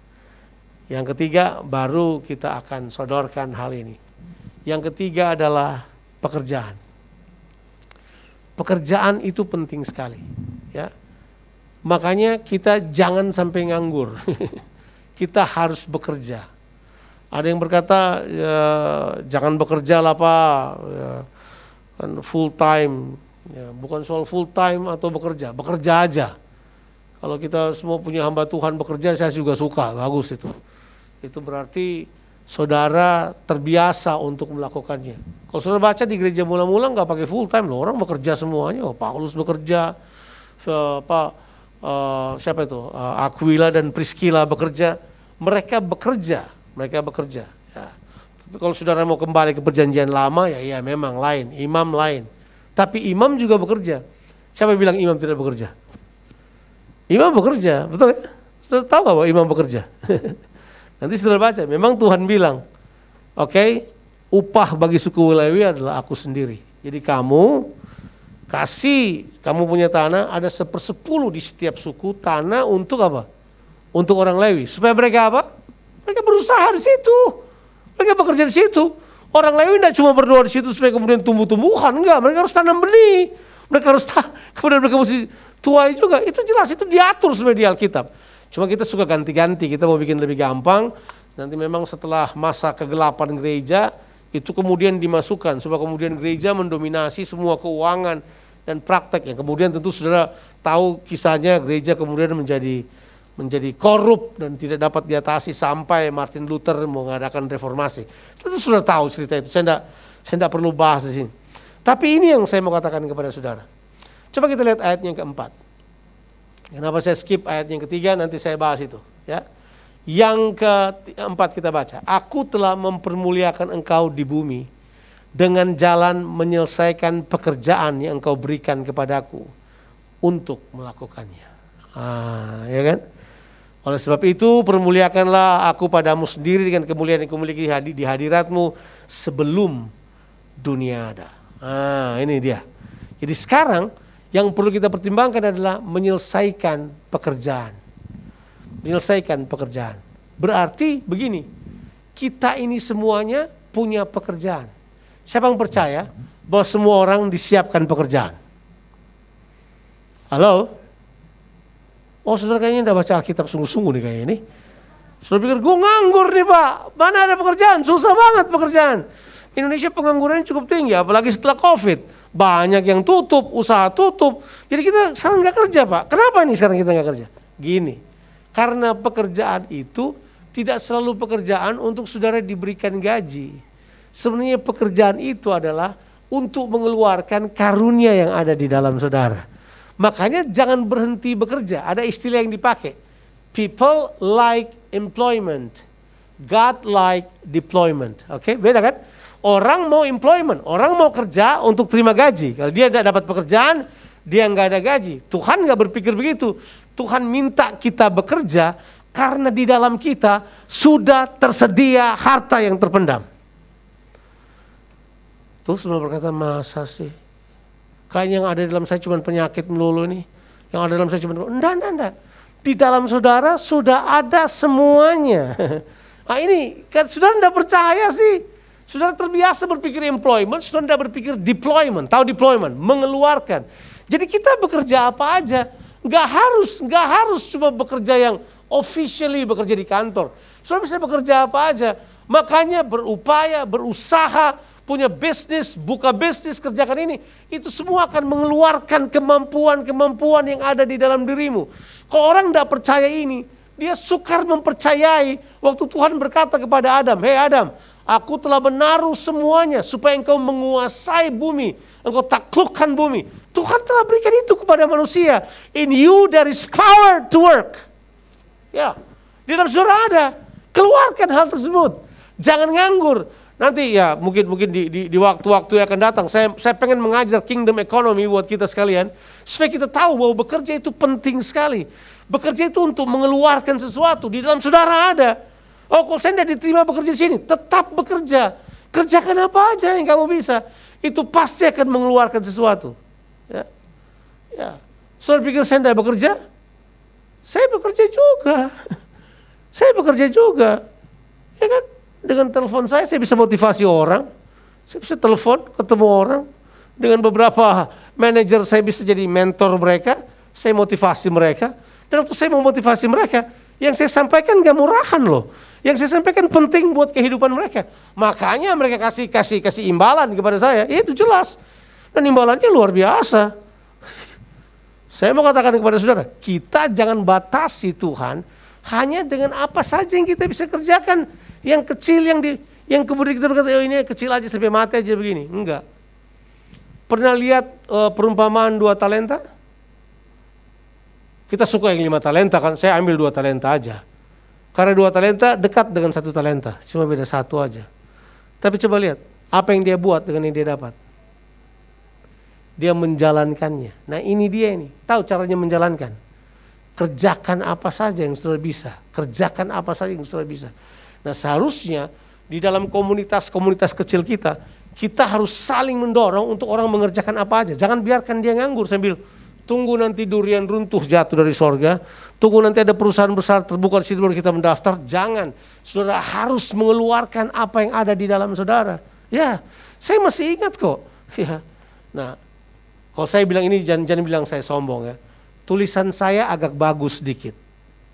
Speaker 2: Yang ketiga baru kita akan sodorkan hal ini. Yang ketiga adalah pekerjaan. Pekerjaan itu penting sekali, ya. Makanya kita jangan sampai nganggur. Kita harus bekerja. Ada yang berkata, ya, jangan bekerja lah Pak, ya, kan full time. Ya, bukan soal full time atau bekerja aja. Kalau kita semua punya hamba Tuhan bekerja, saya juga suka, bagus itu. Itu berarti saudara terbiasa untuk melakukannya. Kalau saudara baca di gereja mula-mula nggak pakai full time loh, orang bekerja semuanya. Paulus bekerja, siapa itu? Aquila dan Priscilla bekerja. Mereka bekerja. Ya. Tapi kalau saudara mau kembali ke perjanjian lama, ya memang lain, imam lain. Tapi imam juga bekerja. Siapa yang bilang imam tidak bekerja? Imam bekerja, betul ya? Saudara tahu bahwa imam bekerja? Nanti saudara baca, memang Tuhan bilang, oke, upah bagi suku Lewi adalah aku sendiri. Jadi kamu punya tanah, ada 1/10 di setiap suku tanah untuk apa? Untuk orang Lewi. Supaya mereka apa? Mereka berusaha di situ. Mereka bekerja di situ. Orang Lewi tidak cuma berdoa di situ supaya kemudian tumbuh-tumbuhan, enggak. Mereka harus tanam benih. Mereka harus kemudian mereka mesti tuai juga. Itu jelas, itu diatur sebenarnya di Alkitab. Cuma kita suka ganti-ganti, kita mau bikin lebih gampang. Nanti memang setelah masa kegelapan gereja, itu kemudian dimasukkan supaya kemudian gereja mendominasi semua keuangan dan praktek. Yang kemudian tentu saudara tahu kisahnya, gereja kemudian menjadi korup dan tidak dapat diatasi sampai Martin Luther mengadakan reformasi. Tentu sudah tahu cerita itu, saya tidak perlu bahas di sini. Tapi ini yang saya mau katakan kepada saudara. Coba kita lihat ayat yang keempat. Kenapa saya skip ayat yang ketiga, nanti saya bahas itu. Ya. Yang keempat kita baca, aku telah mempermuliakan engkau di bumi dengan jalan menyelesaikan pekerjaan yang engkau berikan kepadaku untuk melakukannya. Ya kan? Oleh sebab itu permuliakanlah aku padamu sendiri dengan kemuliaan yang kumiliki di hadiratmu sebelum dunia ada. Ini dia. Jadi sekarang yang perlu kita pertimbangkan adalah menyelesaikan pekerjaan. Menyelesaikan pekerjaan. Berarti begini, kita ini semuanya punya pekerjaan. Siapa yang percaya bahwa semua orang disiapkan pekerjaan? Halo? Oh saudara kayaknya udah baca Alkitab sungguh-sungguh nih kayaknya ini. Saudara pikir gue nganggur nih Pak, mana ada pekerjaan, susah banget pekerjaan. Indonesia pengangguran cukup tinggi, apalagi setelah COVID. Banyak yang tutup, usaha tutup. Jadi kita sekarang gak kerja Pak. Kenapa nih sekarang kita gak kerja? Gini, karena pekerjaan itu tidak selalu pekerjaan untuk saudara diberikan gaji. Sebenarnya pekerjaan itu adalah untuk mengeluarkan karunia yang ada di dalam saudara. Makanya jangan berhenti bekerja. Ada istilah yang dipakai. People like employment. God like deployment. Oke, beda kan? Orang mau employment. Orang mau kerja untuk terima gaji. Kalau dia tidak dapat pekerjaan, dia nggak ada gaji. Tuhan nggak berpikir begitu. Tuhan minta kita bekerja karena di dalam kita sudah tersedia harta yang terpendam. Terus semua berkata, masa sih? Kayaknya yang ada di dalam saya cuma penyakit melulu nih. Yang ada dalam saya cuma, enggak. Di dalam saudara sudah ada semuanya. Nah ini, kan saudara tidak percaya sih. Saudara terbiasa berpikir employment, saudara tidak berpikir deployment. Tahu deployment? Mengeluarkan. Jadi kita bekerja apa aja. Nggak harus cuma bekerja yang officially bekerja di kantor. Saudara bisa bekerja apa aja. Makanya berupaya, berusaha, punya bisnis, buka bisnis, kerjakan ini. Itu semua akan mengeluarkan kemampuan-kemampuan yang ada di dalam dirimu. Kalau orang tidak percaya ini, dia sukar mempercayai waktu Tuhan berkata kepada Adam, "Hei Adam, aku telah menaruh semuanya supaya engkau menguasai bumi, engkau taklukkan bumi." Tuhan telah berikan itu kepada manusia. In you there is power to work. Ya, di dalam saudara ada. Keluarkan hal tersebut. Jangan nganggur. Nanti ya mungkin di waktu-waktu yang akan datang saya pengen mengajar kingdom economy buat kita sekalian supaya kita tahu bahwa bekerja itu penting sekali. Bekerja itu untuk mengeluarkan sesuatu. Di dalam saudara ada. Oh kalau saya tidak diterima bekerja di sini, tetap bekerja. Kerjakan apa aja yang kamu bisa. Itu pasti akan mengeluarkan sesuatu. Ya. Saudara pikir saya tidak bekerja? Saya bekerja juga. Saya bekerja juga. Ya kan? Dengan telepon saya bisa motivasi orang. Saya bisa telepon, ketemu orang. Dengan beberapa manajer saya bisa jadi mentor mereka, saya motivasi mereka. Dan waktu saya memotivasi mereka, yang saya sampaikan gak murahan loh. Yang saya sampaikan penting buat kehidupan mereka. Makanya mereka kasih imbalan kepada saya. Ya itu jelas. Dan imbalannya luar biasa. Saya mau katakan kepada saudara, kita jangan batasi Tuhan hanya dengan apa saja yang kita bisa kerjakan. Yang kecil, yang kemudian kita berkata, oh ini kecil aja sampai mati aja begini. Enggak. Pernah lihat perumpamaan 2 talenta? Kita suka yang 5 talenta kan, saya ambil 2 talenta aja. Karena 2 talenta dekat dengan 1 talenta, cuma beda 1 aja. Tapi coba lihat, apa yang dia buat dengan yang dia dapat. Dia menjalankannya. Nah ini dia ini, tahu caranya menjalankan. Kerjakan apa saja yang saudara bisa. Kerjakan apa saja yang saudara bisa. Nah seharusnya di dalam komunitas kecil kita, kita harus saling mendorong untuk orang mengerjakan apa aja. Jangan biarkan dia nganggur sambil tunggu nanti durian runtuh jatuh dari sorga. Tunggu nanti ada perusahaan besar terbuka di situ baru kita mendaftar. Jangan. Saudara harus mengeluarkan apa yang ada di dalam saudara. Ya, saya masih ingat kok. Ya. Nah, kalau saya bilang ini jangan bilang saya sombong ya. Tulisan saya agak bagus sedikit.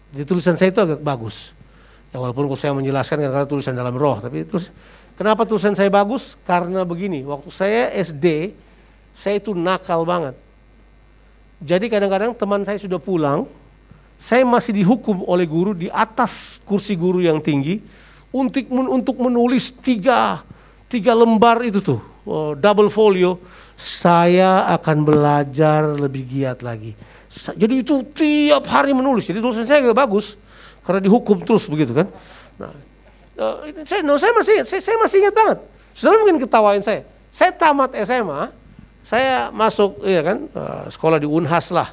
Speaker 2: Jadi tulisan saya itu agak bagus. Ya walaupun kalau saya menjelaskan karena tulisan dalam roh. Tapi kenapa tulisan saya bagus? Karena begini, waktu saya SD, saya itu nakal banget. Jadi kadang-kadang teman saya sudah pulang, saya masih dihukum oleh guru di atas kursi guru yang tinggi untuk menulis tiga lembar itu tuh, double folio. Saya akan belajar lebih giat lagi. Jadi itu tiap hari menulis. Jadi tulisan saya agak bagus karena dihukum terus begitu kan. Nah, saya masih ingat banget. Saudara mungkin ketawain saya. Saya tamat SMA. Saya masuk, ya kan, sekolah di Unhas lah.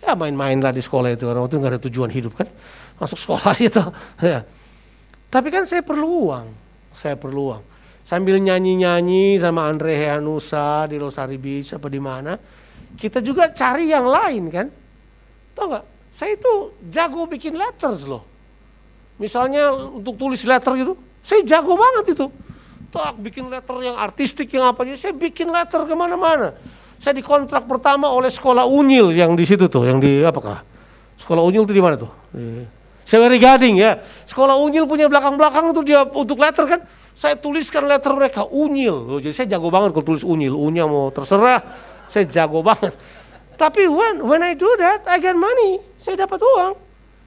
Speaker 2: Ya main-main lah di sekolah itu, karena waktu itu gak ada tujuan hidup kan. Masuk sekolah itu. Ya. Tapi kan saya perlu uang. Sambil nyanyi-nyanyi sama Andre Heanusa di Losari Beach apa di mana. Kita juga cari yang lain kan. Tahu gak, saya itu jago bikin letters loh. Misalnya untuk tulis letter gitu, saya jago banget itu. Tak bikin letter yang artistik yang apa aja, saya bikin letter kemana-mana. Saya dikontrak pertama oleh sekolah Unyil yang di situ tuh, yang di apakah? Sekolah Unyil itu di mana tuh? Seweri Gading ya. Sekolah Unyil punya belakang-belakang itu dia untuk letter kan. Saya tuliskan letter mereka Unyil. Oh, jadi saya jago banget kalau tulis Unyil. Unya mau terserah, saya jago banget. Tapi when I do that, I get money. Saya dapat uang.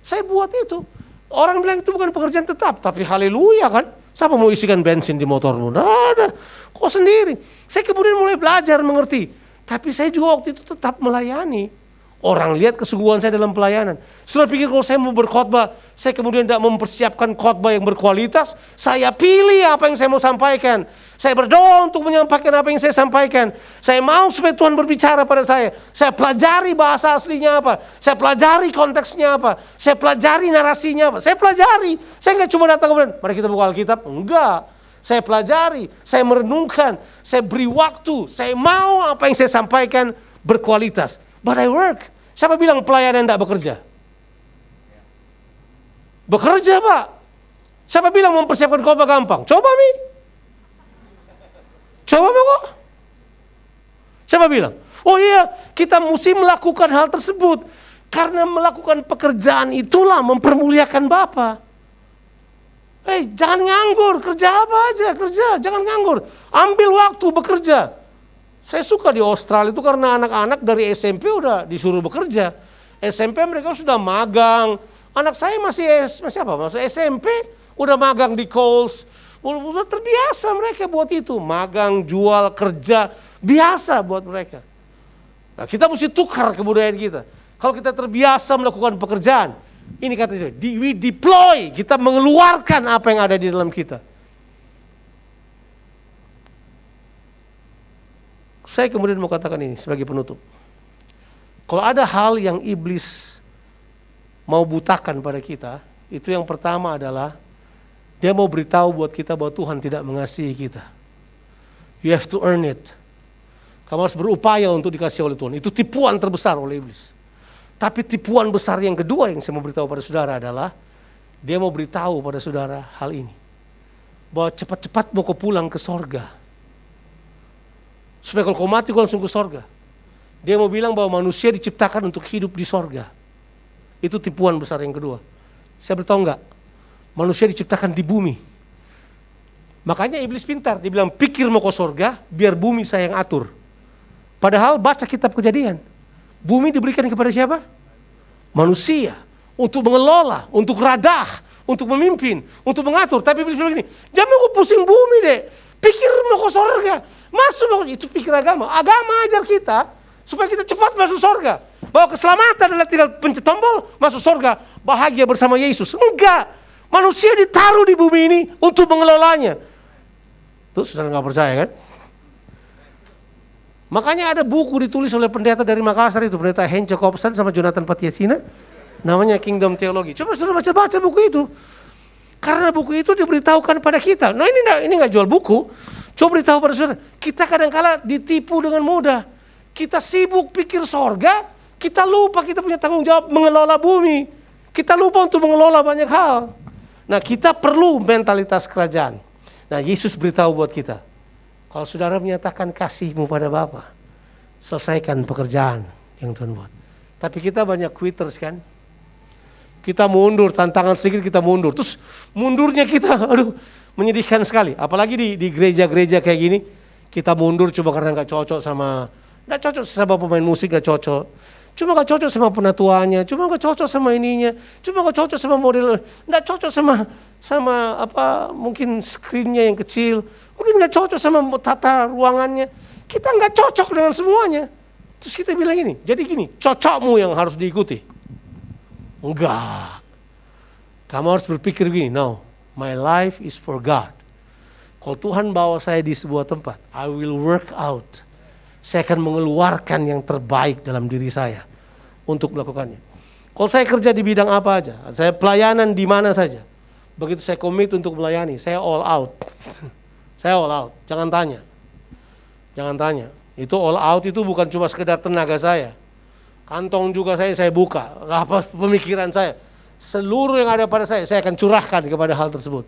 Speaker 2: Saya buat itu. Orang bilang itu bukan pekerjaan tetap, tapi haleluya kan. Siapa mau isikan bensin di motormu? Nggak ada. Kok sendiri? Saya kemudian mulai belajar mengerti. Tapi saya juga waktu itu tetap melayani. Orang lihat kesungguhan saya dalam pelayanan. Saudara pikir kalau saya mau berkhotbah, saya kemudian tidak mempersiapkan khotbah yang berkualitas, saya pilih apa yang saya mau sampaikan. Saya berdoa untuk menyampaikan apa yang saya sampaikan. Saya mau supaya Tuhan berbicara pada saya. Saya pelajari bahasa aslinya apa. Saya pelajari konteksnya apa. Saya pelajari narasinya apa. Saya pelajari. Saya nggak cuma datang kemudian, mari kita buka Alkitab. Enggak. Saya pelajari. Saya merenungkan. Saya beri waktu. Saya mau apa yang saya sampaikan berkualitas. But I work. Siapa bilang pelayanan tidak bekerja? Bekerja Pak. Siapa bilang mempersiapkan khotbah gampang? Coba Mi. Coba kok. Siapa bilang? Oh iya, kita mesti melakukan hal tersebut. Karena melakukan pekerjaan itulah mempermuliakan Bapa. Jangan nganggur, kerja apa aja, kerja. Jangan nganggur. Ambil waktu bekerja. Saya suka di Australia itu karena anak-anak dari SMP udah disuruh bekerja. SMP mereka sudah magang. Anak saya masih SMP, udah magang di Coles. Udah terbiasa mereka buat itu. Magang, jual, kerja. Biasa buat mereka. Nah, kita mesti tukar kebudayaan kita. Kalau kita terbiasa melakukan pekerjaan, ini katanya, we deploy, kita mengeluarkan apa yang ada di dalam kita. Saya kemudian mau katakan ini sebagai penutup. Kalau ada hal yang iblis mau butakan pada kita, itu yang pertama adalah dia mau beritahu buat kita bahwa Tuhan tidak mengasihi kita. You have to earn it. Kamu harus berupaya untuk dikasihi oleh Tuhan. Itu tipuan terbesar oleh iblis. Tapi tipuan besar yang kedua yang saya mau beritahu pada saudara adalah dia mau beritahu pada saudara hal ini. Bahwa cepat-cepat mau kau pulang ke sorga. Supaya kalau kau mati kau langsung ke sorga. Dia mau bilang bahwa manusia diciptakan untuk hidup di sorga. Itu tipuan besar yang kedua. Saya beritahu enggak, manusia diciptakan di bumi. Makanya iblis pintar, dia bilang pikir mau ke sorga, biar bumi saya yang atur. Padahal baca kitab Kejadian, bumi diberikan kepada siapa? Manusia, untuk mengelola, untuk radah, untuk memimpin, untuk mengatur. Tapi iblis bilang gini, jangan mau pusing bumi deh, pikir mau ke sorga. Masuk mau, itu pikir agama. Agama ajar kita supaya kita cepat masuk sorga. Bahwa keselamatan adalah tinggal pencet tombol masuk sorga, bahagia bersama Yesus. Enggak, manusia ditaruh di bumi ini untuk mengelolanya. Tuh saudara nggak percaya kan? Makanya ada buku ditulis oleh pendeta dari Makassar itu, pendeta Hen Jacobson sama Jonathan Patiasina, namanya Kingdom Theology. Coba saudara baca buku itu. Karena buku itu diberitahukan pada kita. Nah ini nggak jual buku. Coba beritahu pada saudara, kita kadang-kala ditipu dengan mudah. Kita sibuk pikir sorga, kita lupa kita punya tanggung jawab mengelola bumi. Kita lupa untuk mengelola banyak hal. Nah kita perlu mentalitas kerajaan. Nah Yesus beritahu buat kita, kalau saudara menyatakan kasihmu pada Bapa, selesaikan pekerjaan yang Tuhan buat. Tapi kita banyak quitters kan. Kita mundur, tantangan sedikit kita mundur. Terus mundurnya kita, aduh menyedihkan sekali. Apalagi di gereja-gereja kayak gini, kita mundur coba karena gak cocok sama pemain musik, gak cocok. Cuma gak cocok sama penatuannya, cuma gak cocok sama ininya, cuma gak cocok sama model, gak cocok sama mungkin screennya yang kecil, mungkin gak cocok sama tata ruangannya. Kita gak cocok dengan semuanya. Terus kita bilang gini, jadi gini, cocokmu yang harus diikuti. Enggak. Kamu harus berpikir gini, no, my life is for God. Kalau Tuhan bawa saya di sebuah tempat, I will work out. Saya akan mengeluarkan yang terbaik dalam diri saya untuk melakukannya. Kalau saya kerja di bidang apa aja, saya pelayanan di mana saja, begitu saya komit untuk melayani, saya all out. Saya all out, jangan tanya. Jangan tanya, itu all out itu bukan cuma sekedar tenaga saya. Kantong juga saya buka, apa pemikiran saya. Seluruh yang ada pada saya akan curahkan kepada hal tersebut.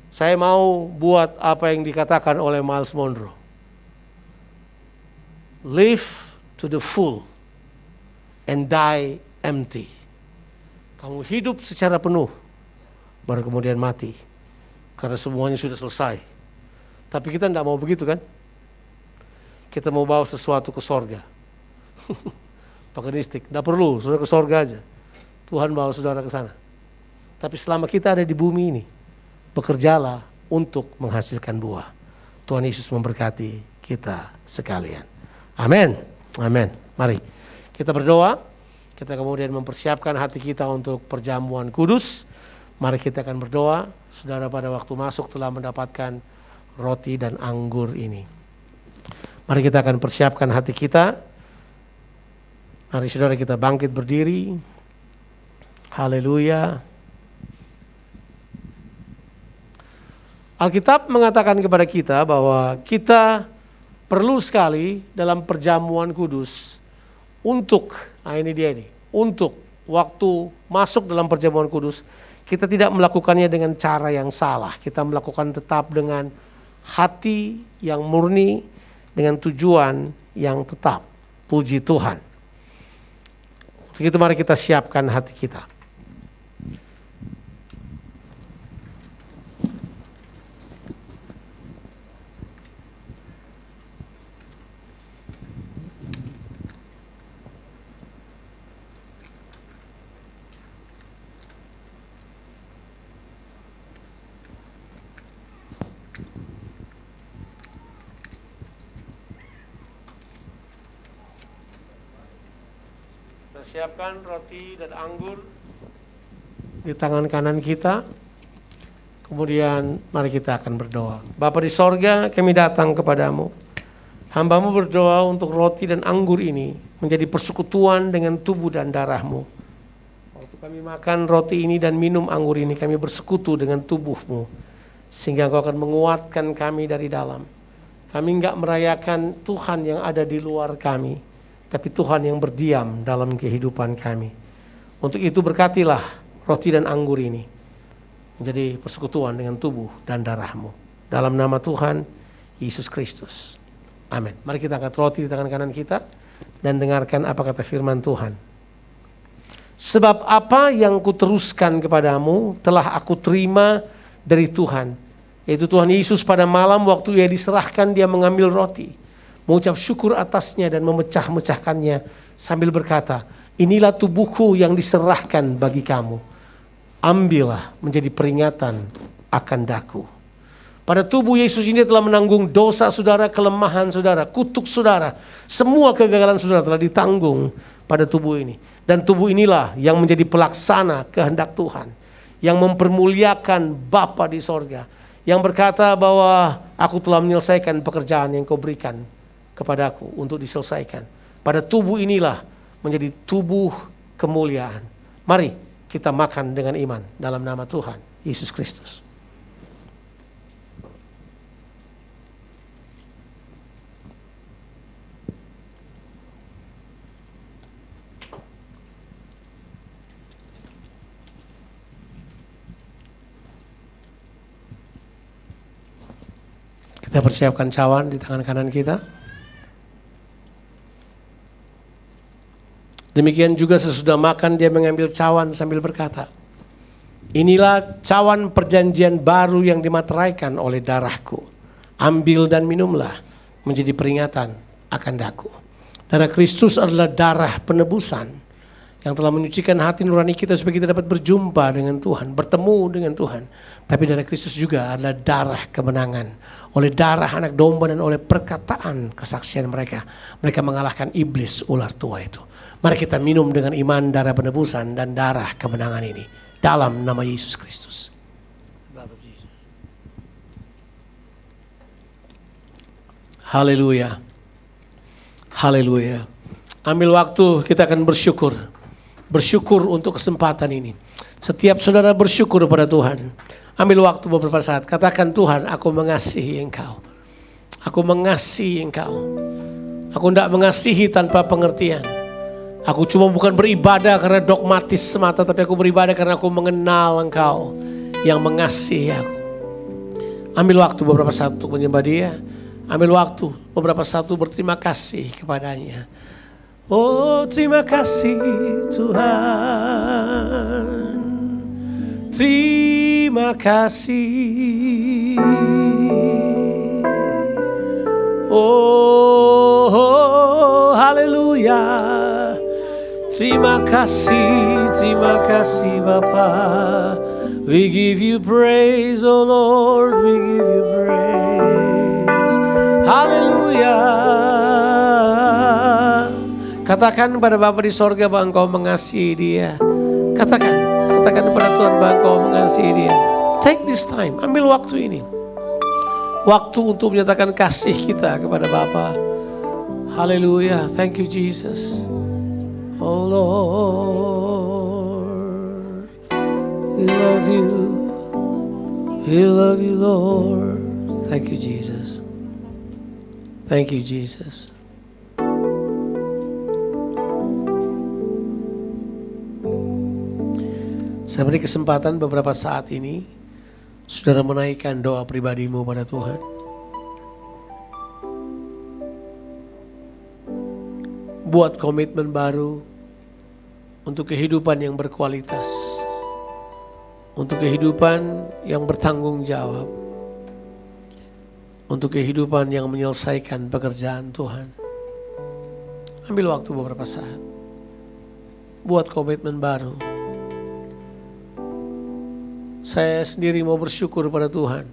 Speaker 2: Saya mau buat apa yang dikatakan oleh Miles Monroe. Live to the full and die empty. Kamu hidup secara penuh, baru kemudian mati. Karena semuanya sudah selesai. Tapi kita tidak mau begitu kan? Kita mau bawa sesuatu ke sorga. Paganistik, tidak perlu, saudara ke sorga aja. Tuhan bawa saudara ke sana. Tapi selama kita ada di bumi ini, bekerjalah untuk menghasilkan buah. Tuhan Yesus memberkati kita sekalian. Amin. Amin. Mari kita berdoa. Kita kemudian mempersiapkan hati kita untuk perjamuan kudus. Mari kita akan berdoa. Saudara pada waktu masuk telah mendapatkan roti dan anggur ini. Mari kita akan persiapkan hati kita. Mari saudara kita bangkit berdiri. Haleluya. Alkitab mengatakan kepada kita bahwa kita perlu sekali dalam perjamuan kudus untuk, untuk waktu masuk dalam perjamuan kudus, kita tidak melakukannya dengan cara yang salah. Kita melakukan tetap dengan hati yang murni, dengan tujuan yang tetap. Puji Tuhan. Untuk itu mari kita siapkan hati kita. Siapkan roti dan anggur di tangan kanan kita. Kemudian mari kita akan berdoa. Bapa di sorga, kami datang kepadamu. Hamba-Mu berdoa untuk roti dan anggur ini menjadi persekutuan dengan tubuh dan darah-Mu. Waktu kami makan roti ini dan minum anggur ini, kami bersekutu dengan tubuh-Mu. Sehingga Engkau akan menguatkan kami dari dalam. Kami enggak merayakan Tuhan yang ada di luar kami, tapi Tuhan yang berdiam dalam kehidupan kami. Untuk itu berkatilah roti dan anggur ini menjadi persekutuan dengan tubuh dan darah-Mu. Dalam nama Tuhan Yesus Kristus. Amin. Mari kita angkat roti di tangan kanan kita dan dengarkan apa kata firman Tuhan. Sebab apa yang kuteruskan kepadamu telah aku terima dari Tuhan, yaitu Tuhan Yesus pada malam waktu ia diserahkan, dia mengambil roti, mengucap syukur atasnya dan memecah-mecahkannya sambil berkata, inilah tubuhku yang diserahkan bagi kamu. Ambillah menjadi peringatan akan daku. Pada tubuh Yesus ini telah menanggung dosa saudara, kelemahan saudara, kutuk saudara. Semua kegagalan saudara telah ditanggung pada tubuh ini. Dan tubuh inilah yang menjadi pelaksana kehendak Tuhan. Yang mempermuliakan Bapa di sorga. Yang berkata bahwa aku telah menyelesaikan pekerjaan yang kau berikan kepadaku untuk diselesaikan. Pada tubuh inilah menjadi tubuh kemuliaan. Mari kita makan dengan iman dalam nama Tuhan Yesus Kristus. Kita persiapkan cawan di tangan kanan kita. Demikian juga sesudah makan dia mengambil cawan sambil berkata, inilah cawan perjanjian baru yang dimateraikan oleh darahku. Ambil dan minumlah menjadi peringatan akan daku. Darah Kristus adalah darah penebusan yang telah menyucikan hati nurani kita supaya kita dapat berjumpa dengan Tuhan, bertemu dengan Tuhan. Tapi darah Kristus juga adalah darah kemenangan. Oleh darah anak domba dan oleh perkataan kesaksian mereka, mereka mengalahkan iblis ular tua itu. Mari kita minum dengan iman darah penebusan dan darah kemenangan ini dalam nama Yesus Kristus. Haleluya. Haleluya. Ambil waktu, kita akan bersyukur. Bersyukur untuk kesempatan ini. Setiap saudara bersyukur kepada Tuhan. Ambil waktu beberapa saat. Katakan, Tuhan, aku mengasihi Engkau. Aku mengasihi Engkau. Aku tidak mengasihi tanpa pengertian. Aku cuma bukan beribadah karena dogmatis semata, tapi aku beribadah karena aku mengenal Engkau yang mengasihi aku. Ambil waktu beberapa saat untuk menyembah Dia. Ambil waktu beberapa saat untuk berterima kasih kepadanya. Oh, terima kasih Tuhan. Terima kasih. Oh, haleluya. Terima kasih Bapa. We give you praise, oh Lord, we give you praise. Haleluya. Katakan kepada Bapa di sorga bahwa Engkau mengasihi dia. Katakan kepada Tuhan bahwa Engkau mengasihi dia. Take this time, ambil waktu ini. Waktu untuk menyatakan kasih kita kepada Bapa. Haleluya, thank you Jesus. Oh Lord, we love you. We love you Lord. Thank you Jesus. Thank you Jesus. Saya beri kesempatan beberapa saat ini, saudara menaikkan doa pribadimu pada Tuhan. Buat komitmen baru untuk kehidupan yang berkualitas, untuk kehidupan yang bertanggung jawab, untuk kehidupan yang menyelesaikan pekerjaan Tuhan. Ambil waktu beberapa saat, buat komitmen baru. Saya sendiri mau bersyukur pada Tuhan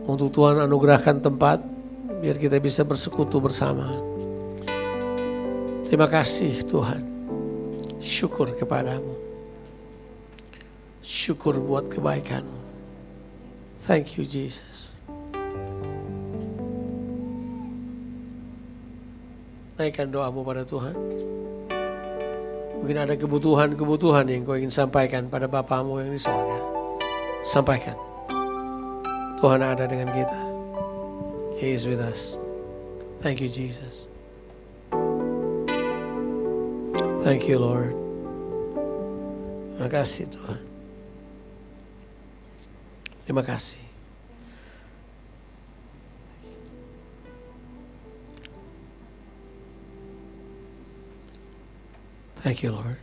Speaker 2: untuk Tuhan anugerahkan tempat biar kita bisa bersekutu bersama. Terima kasih Tuhan. Syukur kepadamu. Syukur buat kebaikanmu. Thank you Jesus. Naikkan doamu pada Tuhan. Mungkin ada kebutuhan-kebutuhan yang kau ingin sampaikan pada Bapamu yang di sorga. Sampaikan. Tuhan ada dengan kita. He is with us. Thank you Jesus. Thank you Lord. Terima kasih Tuhan. Terima kasih. Thank you Lord.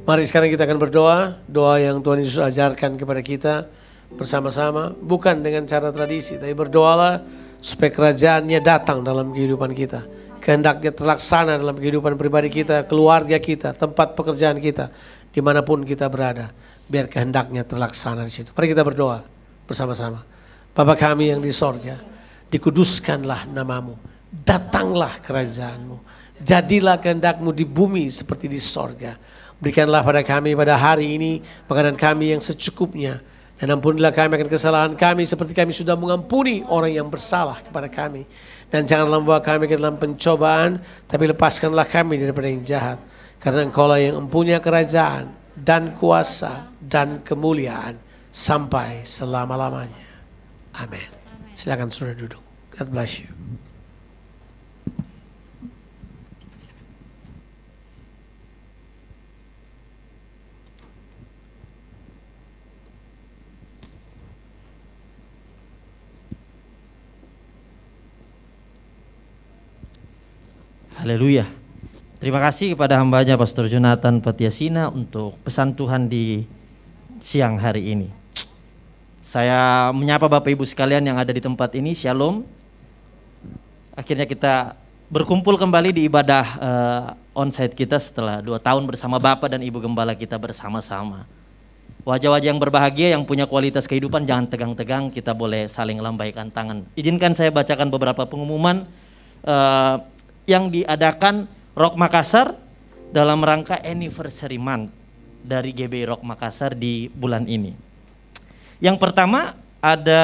Speaker 2: Mari sekarang kita akan berdoa, doa yang Tuhan Yesus ajarkan kepada kita bersama-sama, bukan dengan cara tradisi, tapi berdoalah supaya kerajaannya datang dalam kehidupan kita. Kehendaknya terlaksana dalam kehidupan pribadi kita, keluarga kita, tempat pekerjaan kita, dimanapun kita berada. Biar kehendaknya terlaksana di situ. Mari kita berdoa bersama-sama. Bapa kami yang di sorga, dikuduskanlah namamu, datanglah kerajaanmu, jadilah kehendakmu di bumi seperti di sorga. Berikanlah pada kami pada hari ini makanan kami yang secukupnya. Dan ampunilah kami akan kesalahan kami seperti kami sudah mengampuni orang yang bersalah kepada kami. Dan janganlah membawa kami ke dalam pencobaan, tapi lepaskanlah kami daripada yang jahat. Karena Engkaulah yang mempunyai kerajaan dan kuasa dan kemuliaan sampai selama-lamanya. Amin. Silakan saudara duduk. God bless you.
Speaker 5: Haleluya. Terima kasih kepada hambanya Pastor Jonathan Patiasina untuk pesan Tuhan di siang hari ini. Saya menyapa Bapak Ibu sekalian yang ada di tempat ini, Shalom. Akhirnya kita berkumpul kembali di ibadah onsite kita setelah 2 tahun bersama Bapak dan Ibu Gembala kita bersama-sama. Wajah-wajah yang berbahagia yang punya kualitas kehidupan, jangan tegang-tegang, kita boleh saling lambaikan tangan. Izinkan saya bacakan beberapa pengumuman yang diadakan Rock Makassar dalam rangka anniversary month dari GBI Rock Makassar di bulan ini. Yang pertama ada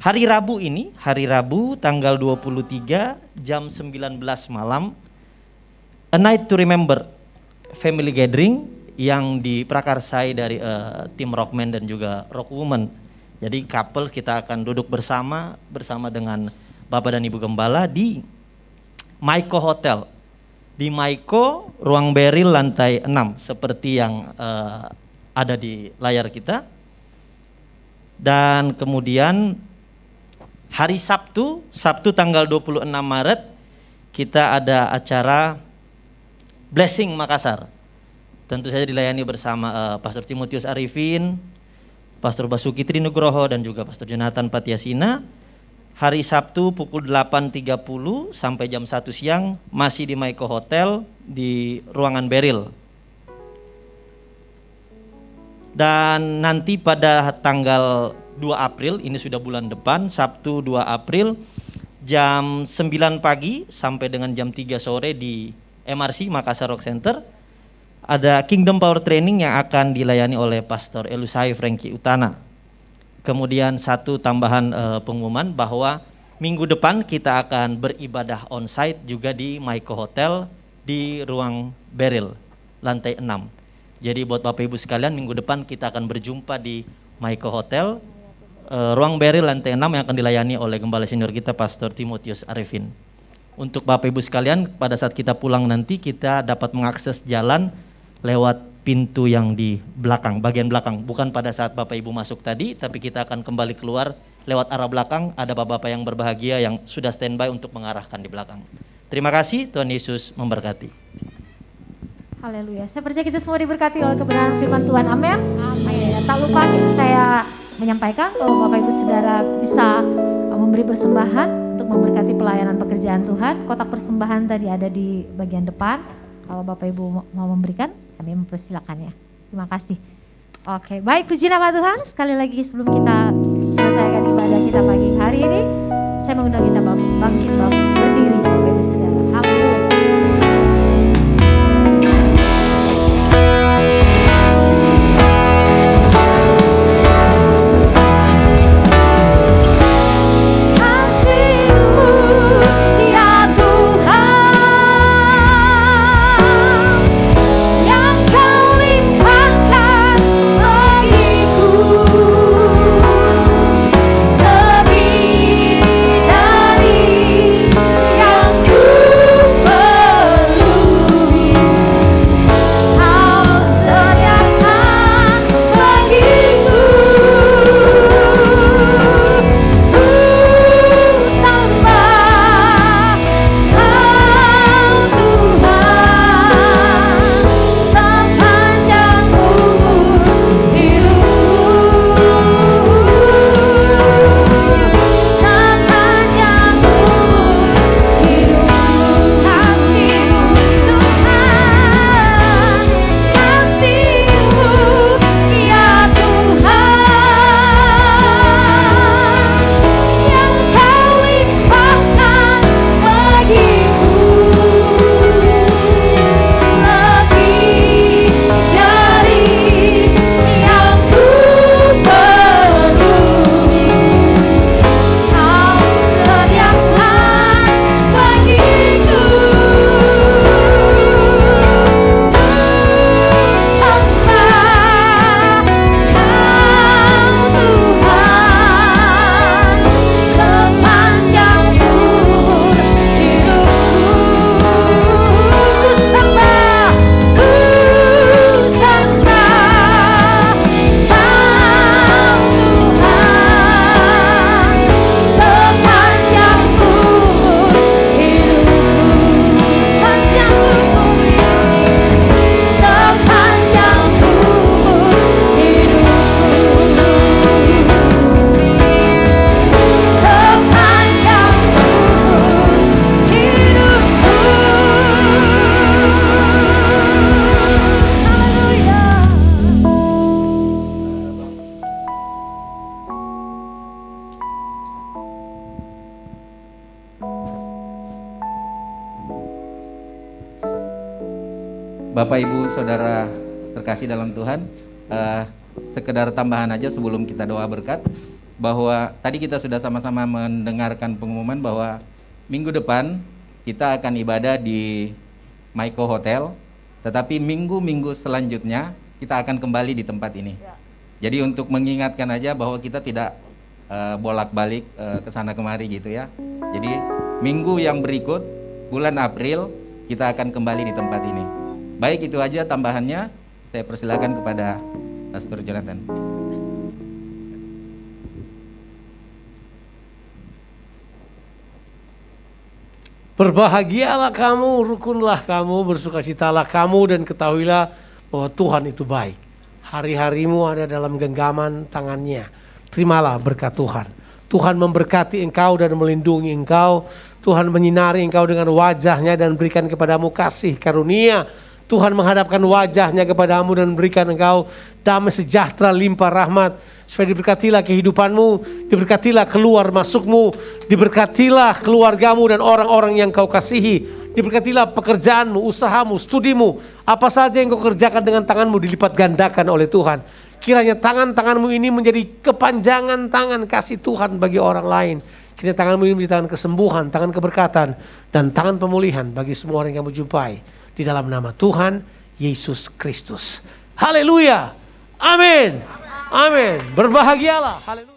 Speaker 5: hari Rabu ini, hari Rabu tanggal 23 jam 19 malam, A Night to Remember Family Gathering yang diprakarsai dari tim Rockman dan juga Rockwoman. Jadi couple kita akan duduk bersama dengan Bapak dan Ibu Gembala di Maiko Hotel. Di Maiko, ruang Beril lantai 6 seperti yang ada di layar kita. Dan kemudian hari Sabtu tanggal 26 Maret kita ada acara Blessing Makassar. Tentu saja dilayani bersama Pastor Timotius Arifin, Pastor Basuki Trinugroho dan juga Pastor Jonathan Patiasina. Hari Sabtu pukul 8.30 sampai jam 1 siang masih di Maiko Hotel di ruangan Beril. Dan nanti pada tanggal 2 April, ini sudah bulan depan, Sabtu 2 April jam 9 pagi sampai dengan jam 3 sore di MRC Makassar Rock Center ada Kingdom Power Training yang akan dilayani oleh Pastor Elusai Franky Utana. Kemudian satu tambahan pengumuman bahwa minggu depan kita akan beribadah onsite juga di Maiko Hotel di ruang Beril lantai 6. Jadi buat Bapak Ibu sekalian minggu depan kita akan berjumpa di Maiko Hotel ruang Beril lantai 6 yang akan dilayani oleh Gembala Senior kita Pastor Timotius Arifin. Untuk Bapak Ibu sekalian pada saat kita pulang nanti kita dapat mengakses jalan lewat pintu yang di belakang, bagian belakang. Bukan pada saat Bapak Ibu masuk tadi, tapi kita akan kembali keluar lewat arah belakang. Ada Bapak-Bapak yang berbahagia yang sudah standby untuk mengarahkan di belakang. Terima kasih, Tuhan Yesus memberkati.
Speaker 6: Haleluya. Saya percaya kita semua diberkati oleh kebenaran firman Tuhan. Amin. Amin. Tak lupa saya menyampaikan bahwa Bapak Ibu Saudara bisa memberi persembahan untuk memberkati pelayanan pekerjaan Tuhan. Kotak persembahan tadi ada di bagian depan. Kalau Bapak Ibu mau memberikan, kami mempersilakannya. Terima kasih. Oke, baik, puji nama Tuhan. Sekali lagi sebelum kita selesaikan ibadah kita pagi hari ini, saya mengundang kita bangkit berdiri, Bapak Ibu Saudara. Haleluya.
Speaker 7: Lebih dari Bapak Ibu Saudara terkasih dalam Tuhan, sekedar tambahan aja sebelum kita doa berkat, bahwa tadi kita sudah sama-sama mendengarkan pengumuman bahwa minggu depan kita akan ibadah di Maiko Hotel, tetapi minggu-minggu selanjutnya kita akan kembali di tempat ini. Jadi untuk mengingatkan aja bahwa kita tidak bolak-balik ke sana kemari gitu ya. Jadi minggu yang berikut, bulan April, kita akan kembali di tempat ini. Baik, itu aja tambahannya. Saya persilakan kepada Pastor Jonathan.
Speaker 2: Berbahagialah kamu, rukunlah kamu, bersukacitalah kamu, dan ketahuilah bahwa Tuhan itu baik. Hari-harimu ada dalam genggaman tangannya. Terimalah berkat Tuhan. Tuhan memberkati engkau dan melindungi engkau. Tuhan menyinari engkau dengan wajahnya dan berikan kepadamu kasih karunia. Tuhan menghadapkan wajahnya kepadamu dan berikan engkau damai sejahtera limpah rahmat. Supaya diberkatilah kehidupanmu, diberkatilah keluar masukmu, diberkatilah keluargamu dan orang-orang yang kau kasihi. Diberkatilah pekerjaanmu, usahamu, studimu. Apa saja yang kau kerjakan dengan tanganmu dilipat gandakan oleh Tuhan. Kiranya tangan-tanganmu ini menjadi kepanjangan tangan kasih Tuhan bagi orang lain. Kiranya tanganmu ini menjadi tangan kesembuhan, tangan keberkatan, dan tangan pemulihan bagi semua orang yang kamu jumpai. Di dalam nama Tuhan Yesus Kristus. Haleluya. Amin. Amin. Berbahagialah. Haleluya.